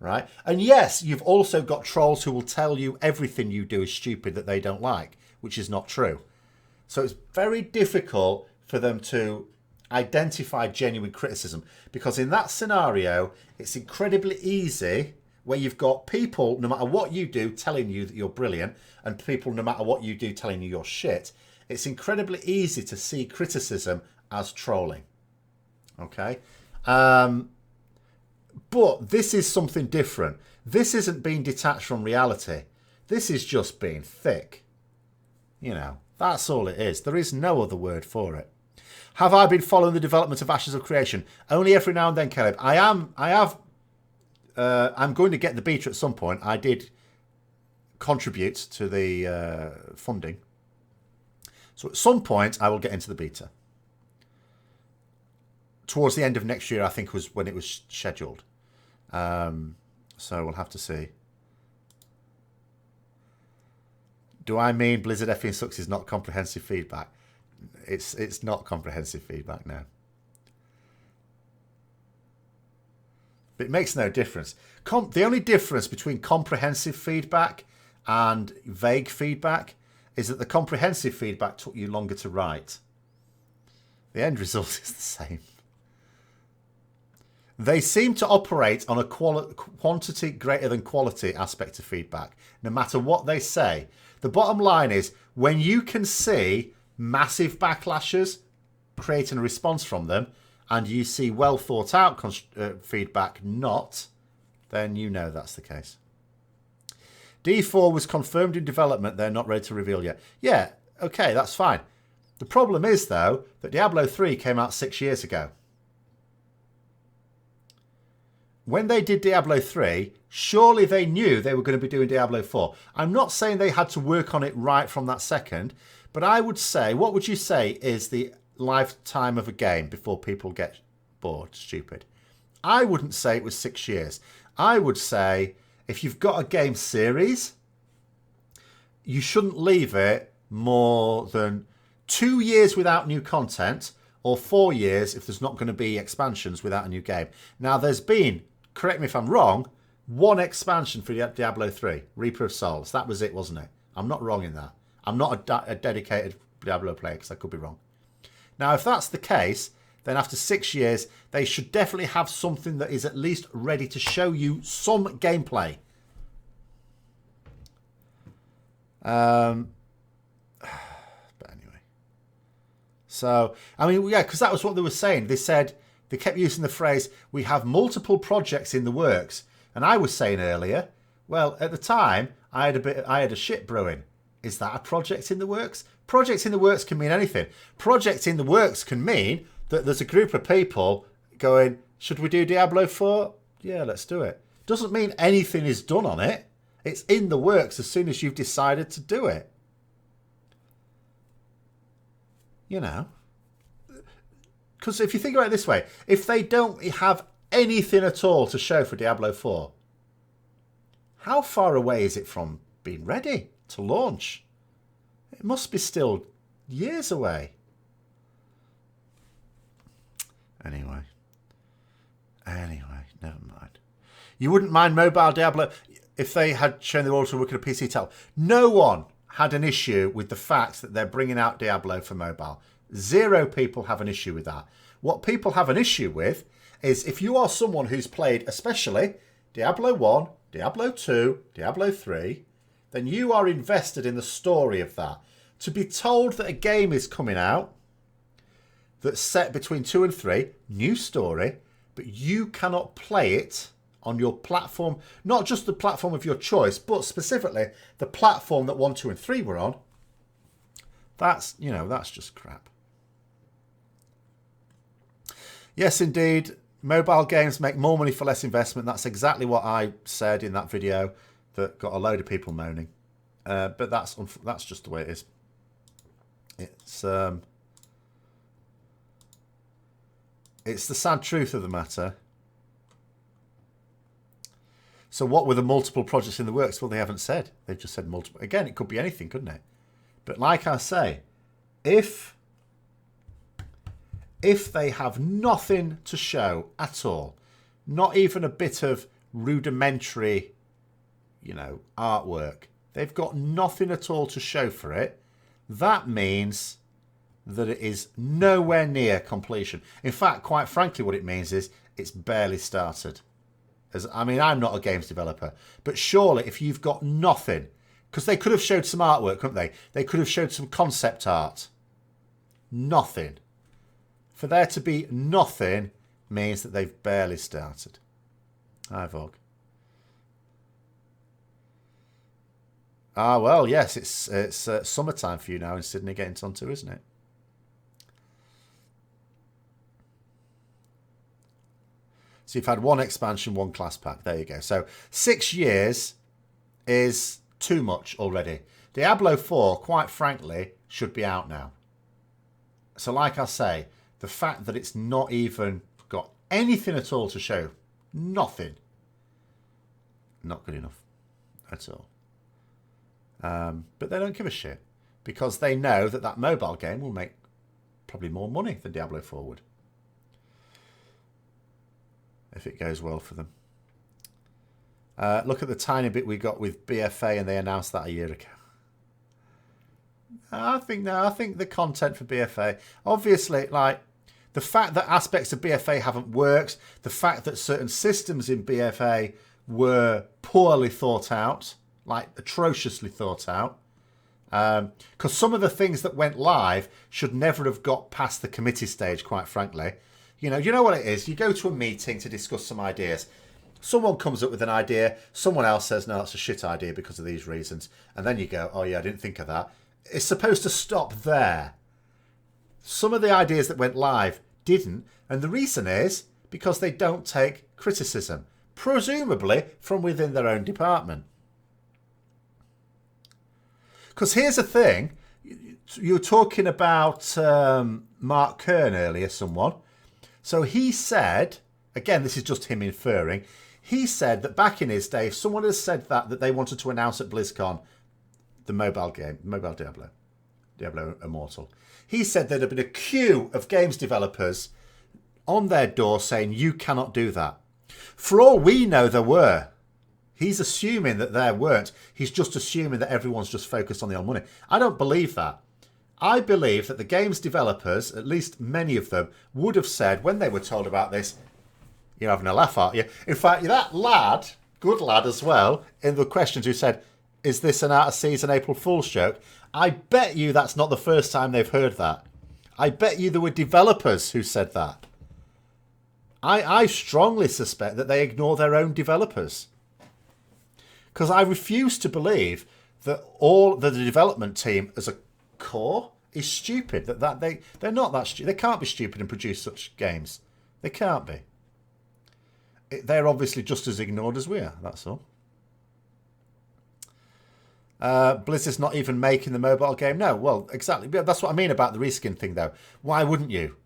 right? And yes, you've also got trolls who will tell you everything you do is stupid that they don't like, which is not true. So it's very difficult for them to identify genuine criticism, because in that scenario, it's incredibly easy where you've got people, no matter what you do, telling you that you're brilliant, and people, no matter what you do, telling you you're shit. It's incredibly easy to see criticism as trolling. Okay? But this is something different. This isn't being detached from reality. This is just being thick. You know, that's all it is. There is no other word for it. Have I been following the development of Ashes of Creation? Only every now and then, Caleb. I'm going to get the beta at some point. I did contribute to the funding. So at some point, I will get into the beta. Towards the end of next year, I think, was when it was scheduled. So we'll have to see. Do I mean Blizzard effing sucks is not comprehensive feedback? It's not comprehensive feedback now. But it makes no difference. The only difference between comprehensive feedback and vague feedback is that the comprehensive feedback took you longer to write. The end result is the same. They seem to operate on a quantity greater than quality aspect of feedback, no matter what they say. The bottom line is, when you can see massive backlashes, creating a response from them, and you see well thought out feedback not, then you know that's the case. D4 was confirmed in development. They're not ready to reveal yet. Yeah, okay, that's fine. The problem is, though, that Diablo 3 came out 6 years ago. When they did Diablo 3, surely they knew they were going to be doing Diablo 4. I'm not saying they had to work on it right from that second, but I would say, what would you say is the lifetime of a game before people get bored, stupid? I wouldn't say it was 6 years. I would say if you've got a game series, you shouldn't leave it more than 2 years without new content, or 4 years if there's not going to be expansions without a new game. Now, there's been, correct me if I'm wrong, one expansion for Diablo 3, Reaper of Souls. That was it, wasn't it? I'm not wrong in that. I'm not a dedicated Diablo player, because I could be wrong. Now, if that's the case, then after 6 years, they should definitely have something that is at least ready to show you some gameplay. But anyway. So, I mean, yeah, because that was what they were saying. They said, they kept using the phrase, we have multiple projects in the works. And I was saying earlier, well, at the time, I had a shit brewing. Is that a project in the works? Projects in the works can mean anything. Projects in the works can mean that there's a group of people going, Should we do Diablo 4? Yeah, let's do it. Doesn't mean anything is done on it. It's in the works as soon as you've decided to do it. You know. Because if you think about it this way, if they don't have anything at all to show for Diablo 4, how far away is it from being ready to launch? It must be still years away. Anyway, never mind. You wouldn't mind mobile Diablo if they had shown they were also working a PC title. No one had an issue with the fact that they're bringing out Diablo for mobile. 0 people have an issue with that. What people have an issue with is if you are someone who's played especially Diablo 1, Diablo 2, Diablo 3, then you are invested in the story of that. To be told that a game is coming out that's set between 2 and 3, new story, but you cannot play it on your platform, not just the platform of your choice, but specifically the platform that 1, 2 and 3 were on, that's, you know, that's just crap. Yes, indeed, mobile games make more money for less investment. That's exactly what I said in that video that got a load of people moaning. But that's just the way it is. It's the sad truth of the matter. So what were the multiple projects in the works? Well, they haven't said. They've just said multiple. Again, it could be anything, couldn't it? But like I say, if they have nothing to show at all, not even a bit of rudimentary, you know, artwork, they've got nothing at all to show for it, that means that it is nowhere near completion. In fact, quite frankly, what it means is it's barely started. I mean, I'm not a games developer, but surely if you've got nothing, because they could have showed some artwork, couldn't they? They could have showed some concept art. Nothing. For there to be nothing means that they've barely started. Hi, Vogue. Ah, well, yes, it's summertime for you now in Sydney getting onto, isn't it? So you've had 1 expansion, 1 class pack. There you go. So 6 years is too much already. Diablo 4, quite frankly, should be out now. So like I say, the fact that it's not even got anything at all to show, nothing, not good enough at all. But they don't give a shit because they know that that mobile game will make probably more money than Diablo 4 would. If it goes well for them. Look at the tiny bit we got with BFA and they announced that a year ago. I think the content for BFA, obviously, like the fact that aspects of BFA haven't worked, the fact that certain systems in BFA were poorly thought out, like atrociously thought out, because some of the things that went live should never have got past the committee stage, quite frankly. You know what it is? You go to a meeting to discuss some ideas. Someone comes up with an idea. Someone else says, no, that's a shit idea because of these reasons. And then you go, oh, yeah, I didn't think of that. It's supposed to stop there. Some of the ideas that went live didn't. And the reason is because they don't take criticism, presumably from within their own department. Because here's the thing. You were talking about Mark Kern earlier, someone. So he said, again, this is just him inferring, he said that back in his day, if someone has said that they wanted to announce at BlizzCon the mobile game, mobile Diablo Immortal, he said there'd have been a queue of games developers on their door saying, you cannot do that. For all we know, there were. He's assuming that there weren't. He's just assuming that everyone's just focused on the old money. I don't believe that. I believe that the games developers, at least many of them, would have said when they were told about this, you're having a laugh, aren't you? In fact, that lad, good lad as well, in the questions who said, is this an out-of-season April Fool's joke? I bet you that's not the first time they've heard that. I bet you there were developers who said that. I strongly suspect that they ignore their own developers. Because I refuse to believe that all the development team as a core is stupid. They're not that stupid. They can't be stupid and produce such games. They can't be. they're obviously just as ignored as we are, that's all. Blizzard's not even making the mobile game. No, well, exactly. That's what I mean about the reskin thing, though. Why wouldn't you?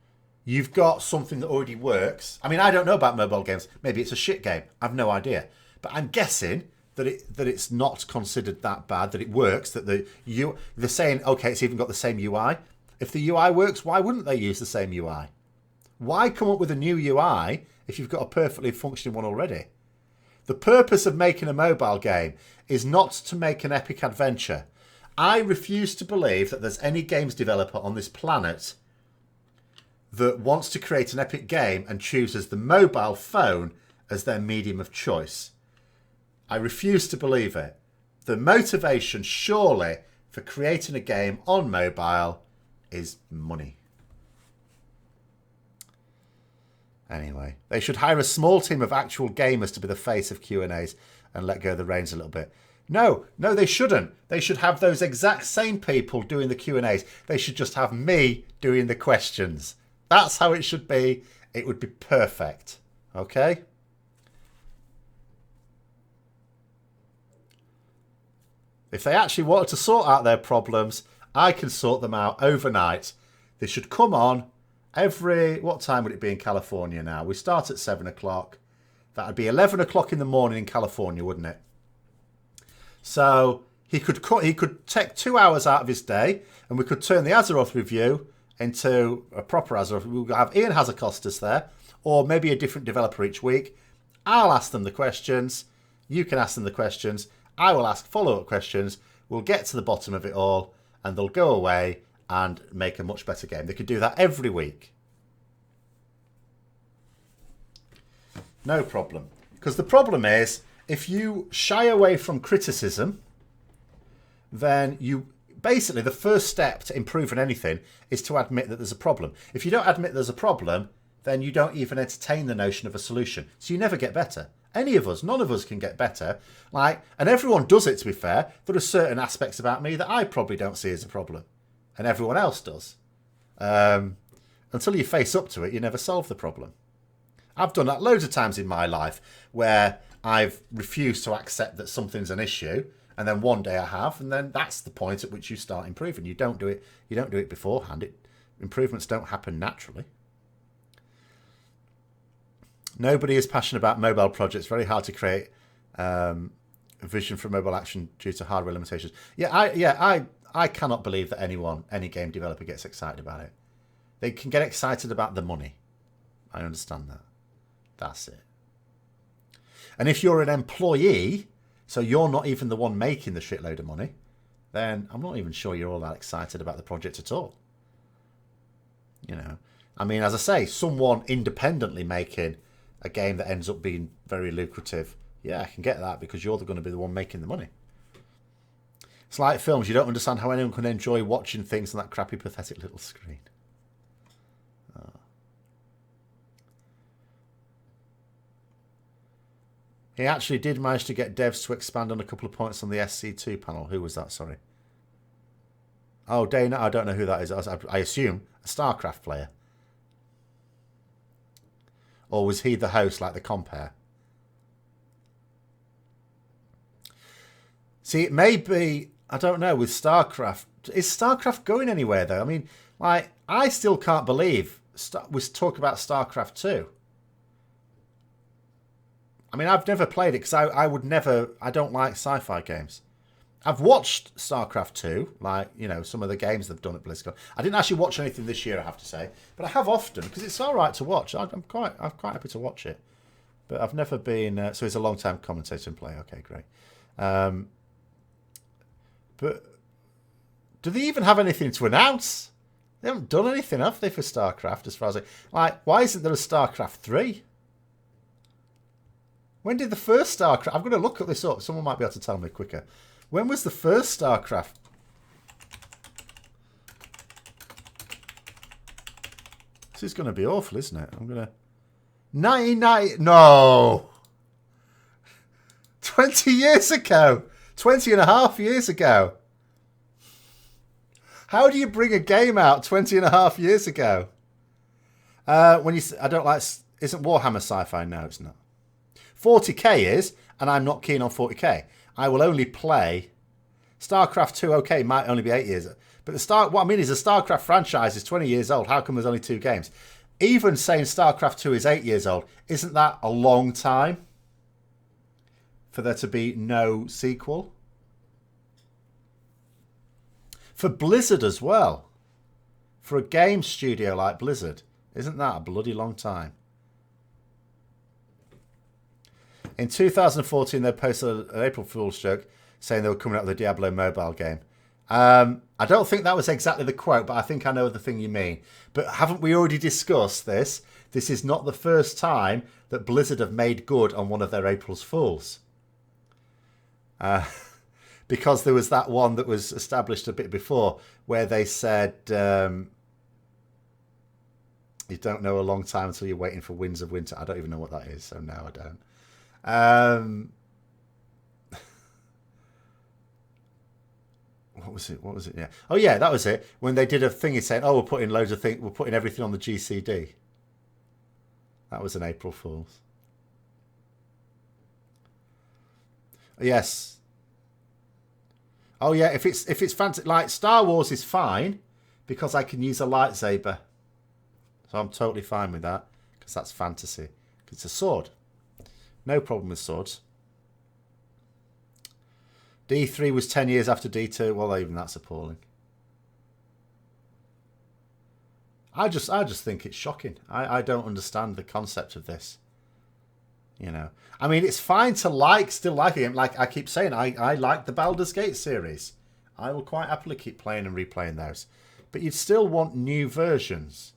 You've got something that already works. I mean, I don't know about mobile games. Maybe it's a shit game. I've no idea. But I'm guessing that it's not considered that bad, that it works, that they're saying, okay, it's even got the same UI. If the UI works, why wouldn't they use the same UI? Why come up with a new UI if you've got a perfectly functioning one already? The purpose of making a mobile game is not to make an epic adventure. I refuse to believe that there's any games developer on this planet that wants to create an epic game and chooses the mobile phone as their medium of choice. I refuse to believe it. The motivation, surely, for creating a game on mobile is money. Anyway, they should hire a small team of actual gamers to be the face of Q&As and let go of the reins a little bit. No, they shouldn't. They should have those exact same people doing the Q&As. They should just have me doing the questions. That's how it should be. It would be perfect. Okay? If they actually wanted to sort out their problems, I can sort them out overnight. They should come on what time would it be in California now? We start at 7 o'clock. That would be 11 o'clock in the morning in California, wouldn't it? So he could take 2 hours out of his day and we could turn the Azeroth review into a proper Azeroth. We'll have Ian Hazakostas there, or maybe a different developer each week. I'll ask them the questions. You can ask them the questions. I will ask follow-up questions. We'll get to the bottom of it all and they'll go away and make a much better game. They could do that every week. No problem. Because the problem is, if you shy away from criticism, then basically the first step to improving anything is to admit that there's a problem. If you don't admit there's a problem, then you don't even entertain the notion of a solution. So you never get better. Any of us, none of us can get better. And everyone does it, to be fair. There are certain aspects about me that I probably don't see as a problem. And everyone else does. Until you face up to it, you never solve the problem. I've done that loads of times in my life where I've refused to accept that something's an issue, and then one day I have, and then that's the point at which you start improving. You don't do it beforehand. Improvements don't happen naturally. Nobody is passionate about mobile projects. Very hard to create a vision for mobile action due to hardware limitations. I cannot believe that any game developer gets excited about it. They can get excited about the money. I understand that. That's it. And if you're an employee, so you're not even the one making the shitload of money, then I'm not even sure you're all that excited about the project at all. You know, I mean, as I say, someone independently making a game that ends up being very lucrative, yeah, I can get that because you're going to be the one making the money. It's like films. You don't understand how anyone can enjoy watching things on that crappy, pathetic little screen. Oh. He actually did manage to get devs to expand on a couple of points on the SC2 panel. Who was that? Sorry. Oh, Dana. I don't know who that is. I assume a StarCraft player. Or was he the host like the compare? See, it may be, I don't know, with StarCraft. Is StarCraft going anywhere, though? I mean, I still can't believe we talk about StarCraft 2. I mean, I've never played it because I don't like sci-fi games. I've watched StarCraft 2, some of the games they've done at Blizzcon. I didn't actually watch anything this year, I have to say, but I have often because it's all right to watch. I'm quite happy to watch it, but I've never been. So he's a long-time commentator and player. Okay, great. But do they even have anything to announce? They haven't done anything, have they, for StarCraft? As far as why isn't there a StarCraft 3? When did the first StarCraft? I'm going to look at this up. Someone might be able to tell me quicker. When was the first StarCraft? This is going to be awful, isn't it? I'm going to... 1990... No! 20 years ago! 20 and a half years ago! How do you bring a game out 20 and a half years ago? I don't like... Isn't Warhammer sci-fi? No, it's not. 40k is, and I'm not keen on 40k. I will only play StarCraft 2. Okay, might only be 8 years, but what I mean is the StarCraft franchise is 20 years old. How come there's only 2 games? Even saying StarCraft 2 is 8 years old, isn't that a long time for there to be no sequel? For Blizzard as well. For a game studio like Blizzard, isn't that a bloody long time? In 2014, they posted an April Fool's joke saying they were coming out with a Diablo Mobile game. I don't think that was exactly the quote, but I think I know the thing you mean. But haven't we already discussed this? This is not the first time that Blizzard have made good on one of their April's Fools. Because there was that one that was established a bit before where they said you don't know a long time until you're waiting for Winds of Winter. I don't even know what that is, so no, I don't. What was it? What was it? Yeah. Oh, yeah, that was it. When they did a thing, saying, "Oh, we're putting loads of things. We're putting everything on the GCD." That was an April Fool's. Yes. Oh, yeah. If it's fancy, like Star Wars is fine because I can use a lightsaber, so I'm totally fine with that because that's fantasy. It's a sword. No problem with swords. D3 was 10 years after D2. Well, even that's appalling. I just think it's shocking. I don't understand the concept of this. You know, I mean, it's fine to still like a game. Like I keep saying, I like the Baldur's Gate series. I will quite happily keep playing and replaying those. But you'd still want new versions.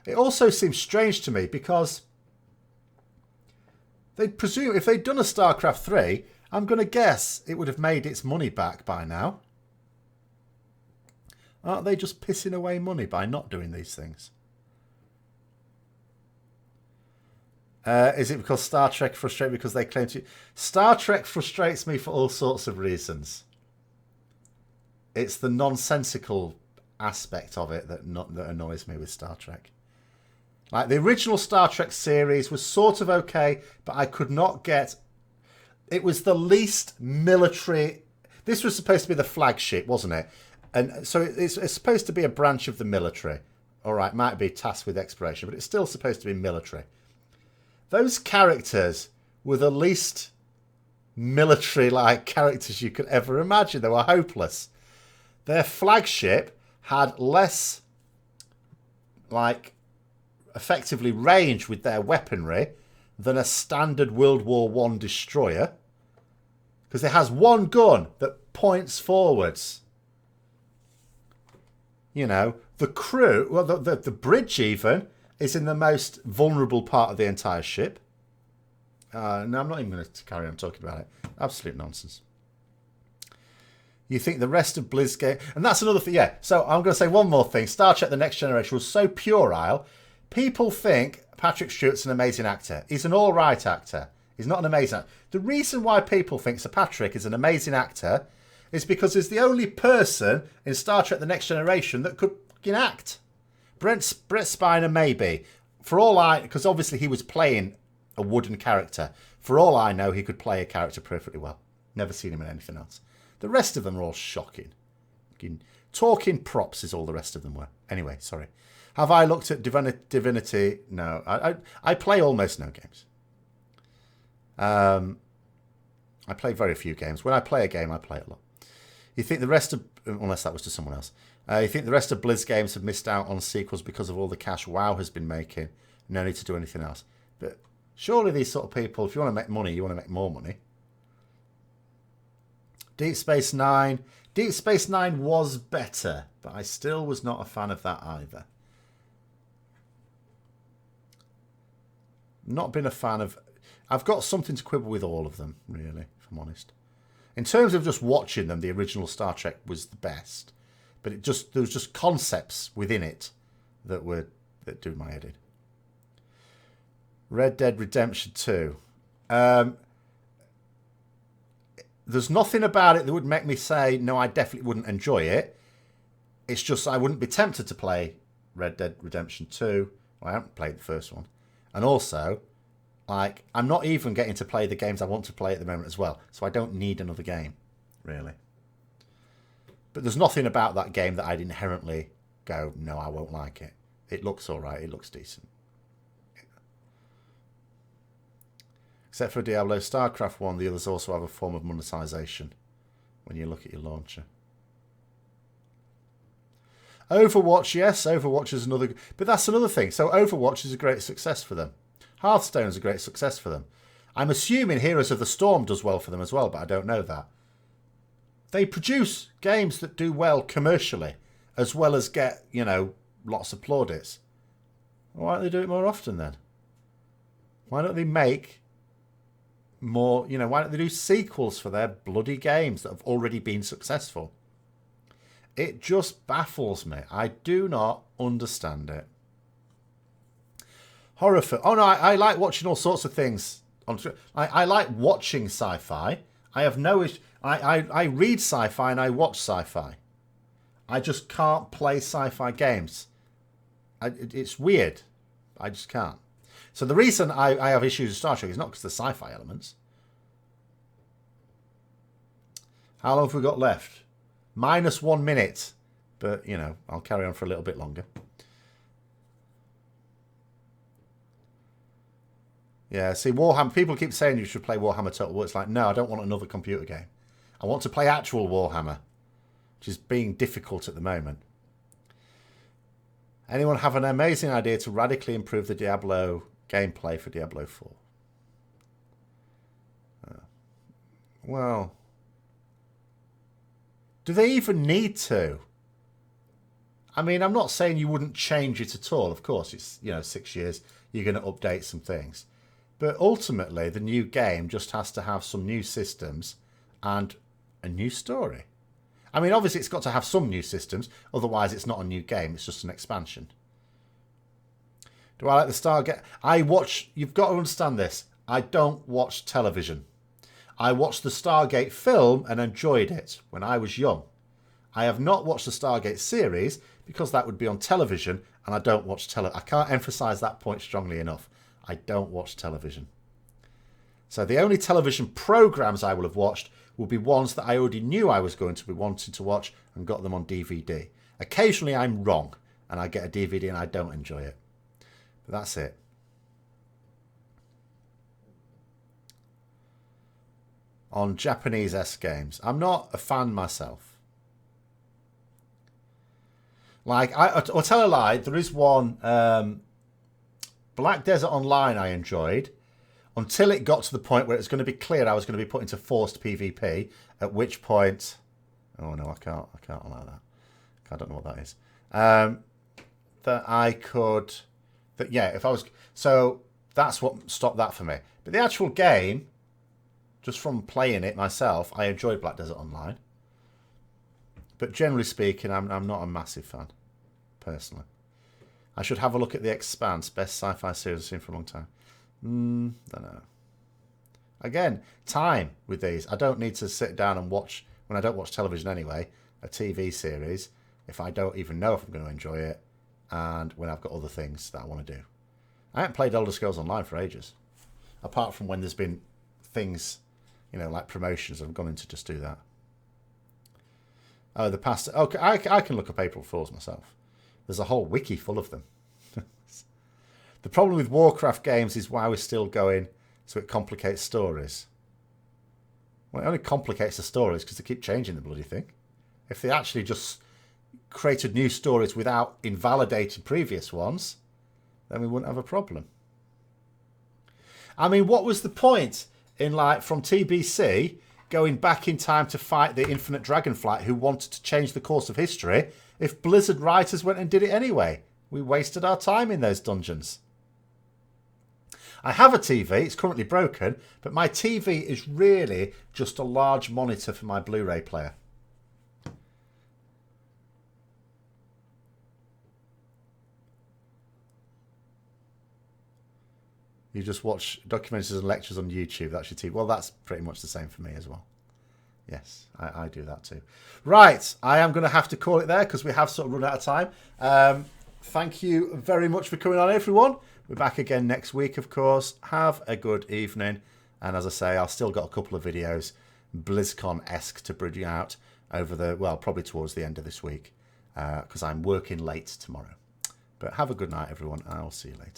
It also seems strange to me because they'd presume if they'd done a StarCraft 3, I'm going to guess it would have made its money back by now. Aren't they just pissing away money by not doing these things? Is it because Star Trek frustrates because they claim to... Star Trek frustrates me for all sorts of reasons. It's the nonsensical aspect of it that annoys me with Star Trek. Like, the original Star Trek series was sort of okay, but I could not get... It was the least military... This was supposed to be the flagship, wasn't it? And so it's supposed to be a branch of the military. All right, might be tasked with exploration, but it's still supposed to be military. Those characters were the least military-like characters you could ever imagine. They were hopeless. Their flagship had less, like... effectively range with their weaponry than a standard World War I destroyer, because it has one gun that points forwards. You know, the crew, well, the bridge even is in the most vulnerable part of the entire ship. No, I'm not even going to carry on talking about it. Absolute nonsense. You think the rest of Blizzcon, and that's another thing. Yeah, so I'm going to say one more thing. Star Trek: The Next Generation was so puerile. People think Patrick Stewart's an amazing actor. He's an all right actor. He's not an amazing actor. The reason why people think Sir Patrick is an amazing actor is because he's the only person in Star Trek: The Next Generation that could fucking act. Brett Spiner maybe. For all because obviously he was playing a wooden character. For all I know, he could play a character perfectly well. Never seen him in anything else. The rest of them are all shocking. Talking props is all the rest of them were. Anyway, sorry. Have I looked at Divinity? No. I play almost no games. I play very few games. When I play a game, I play a lot. You think the rest of... Unless that was to someone else. You think the rest of Blizz games have missed out on sequels because of all the cash WoW has been making? No need to do anything else. But surely these sort of people, if you want to make money, you want to make more money. Deep Space Nine. Deep Space Nine was better, but I still was not a fan of that either. Not been a fan of... I've got something to quibble with all of them, really, if I'm honest. In terms of just watching them, the original Star Trek was the best. But there was just concepts within it that do my head in. Red Dead Redemption 2. There's nothing about it that would make me say, no, I definitely wouldn't enjoy it. It's just I wouldn't be tempted to play Red Dead Redemption 2. Well, I haven't played the first one. And also, like, I'm not even getting to play the games I want to play at the moment as well. So I don't need another game, really. But there's nothing about that game that I'd inherently go, no, I won't like it. It looks all right. It looks decent. Except for Diablo, StarCraft 1, the others also have a form of monetization when you look at your launcher. Overwatch, yes, Overwatch is another... But that's another thing. So Overwatch is a great success for them. Hearthstone is a great success for them. I'm assuming Heroes of the Storm does well for them as well, but I don't know that. They produce games that do well commercially, as well as get, you know, lots of plaudits. Why don't they do it more often then? Why don't they make more, you know, why don't they do sequels for their bloody games that have already been successful? It just baffles me. I do not understand it. Horror film. Oh no, I like watching all sorts of things. I like watching sci-fi. I have no issue. I read sci-fi and I watch sci-fi. I just can't play sci-fi games. It's weird. I just can't. So the reason I have issues with Star Trek is not because of the sci-fi elements. How long have we got left? -1 minute. But, you know, I'll carry on for a little bit longer. Yeah, see, Warhammer, people keep saying you should play Warhammer Total War. It's like, no, I don't want another computer game. I want to play actual Warhammer, which is being difficult at the moment. Anyone have an amazing idea to radically improve the Diablo gameplay for Diablo 4? Well, do they even need to? I mean, I'm not saying you wouldn't change it at all. Of course, it's, you know, 6 years. You're going to update some things. But ultimately, the new game just has to have some new systems and a new story. I mean, obviously, it's got to have some new systems. Otherwise, it's not a new game. It's just an expansion. Do I like the Stargate? I watch... You've got to understand this. I don't watch television. I watched the Stargate film and enjoyed it when I was young. I have not watched the Stargate series because that would be on television, and I don't watch television. I can't emphasise that point strongly enough. I don't watch television. So the only television programmes I will have watched will be ones that I already knew I was going to be wanting to watch and got them on DVD. Occasionally I'm wrong and I get a DVD and I don't enjoy it. But that's it. On Japanese-esque games. I'm not a fan myself. Like, I'll tell a lie, there is one... Black Desert Online I enjoyed until it got to the point where it was going to be clear I was going to be put into forced PvP, at which point... Oh, no, I can't allow that. I don't know what that is. That I could... That yeah, if I was... So that's what stopped that for me. But the actual game, just from playing it myself, I enjoyed Black Desert Online. But generally speaking, I'm not a massive fan, personally. I should have a look at The Expanse, best sci-fi series I've seen for a long time. Don't know. Again, time with these. I don't need to sit down and watch, when I don't watch television anyway, a TV series if I don't even know if I'm going to enjoy it and when I've got other things that I want to do. I haven't played Elder Scrolls Online for ages. Apart from when there's been things, you know, like promotions, I've gone in to just do that. Oh, the past... Okay, I can look up April Fools myself. There's a whole wiki full of them. The problem with Warcraft games is WoW is still going, so it complicates stories. Well, it only complicates the stories because they keep changing the bloody thing. If they actually just created new stories without invalidating previous ones, then we wouldn't have a problem. I mean, what was the point in, like, from TBC going back in time to fight the Infinite Dragonflight who wanted to change the course of history if Blizzard writers went and did it anyway? We wasted our time in those dungeons. I have a TV, it's currently broken, but my TV is really just a large monitor for my Blu-ray player. You just watch documentaries and lectures on YouTube, that's your TV. Well, that's pretty much the same for me as well. Yes, I do that too. Right, I am going to have to call it there because we have sort of run out of time. Thank you very much for coming on, everyone. We're back again next week, of course. Have a good evening. And as I say, I've still got a couple of videos, BlizzCon-esque, to bring out over the, well, probably towards the end of this week, because I'm working late tomorrow. But have a good night, everyone, and I'll see you later.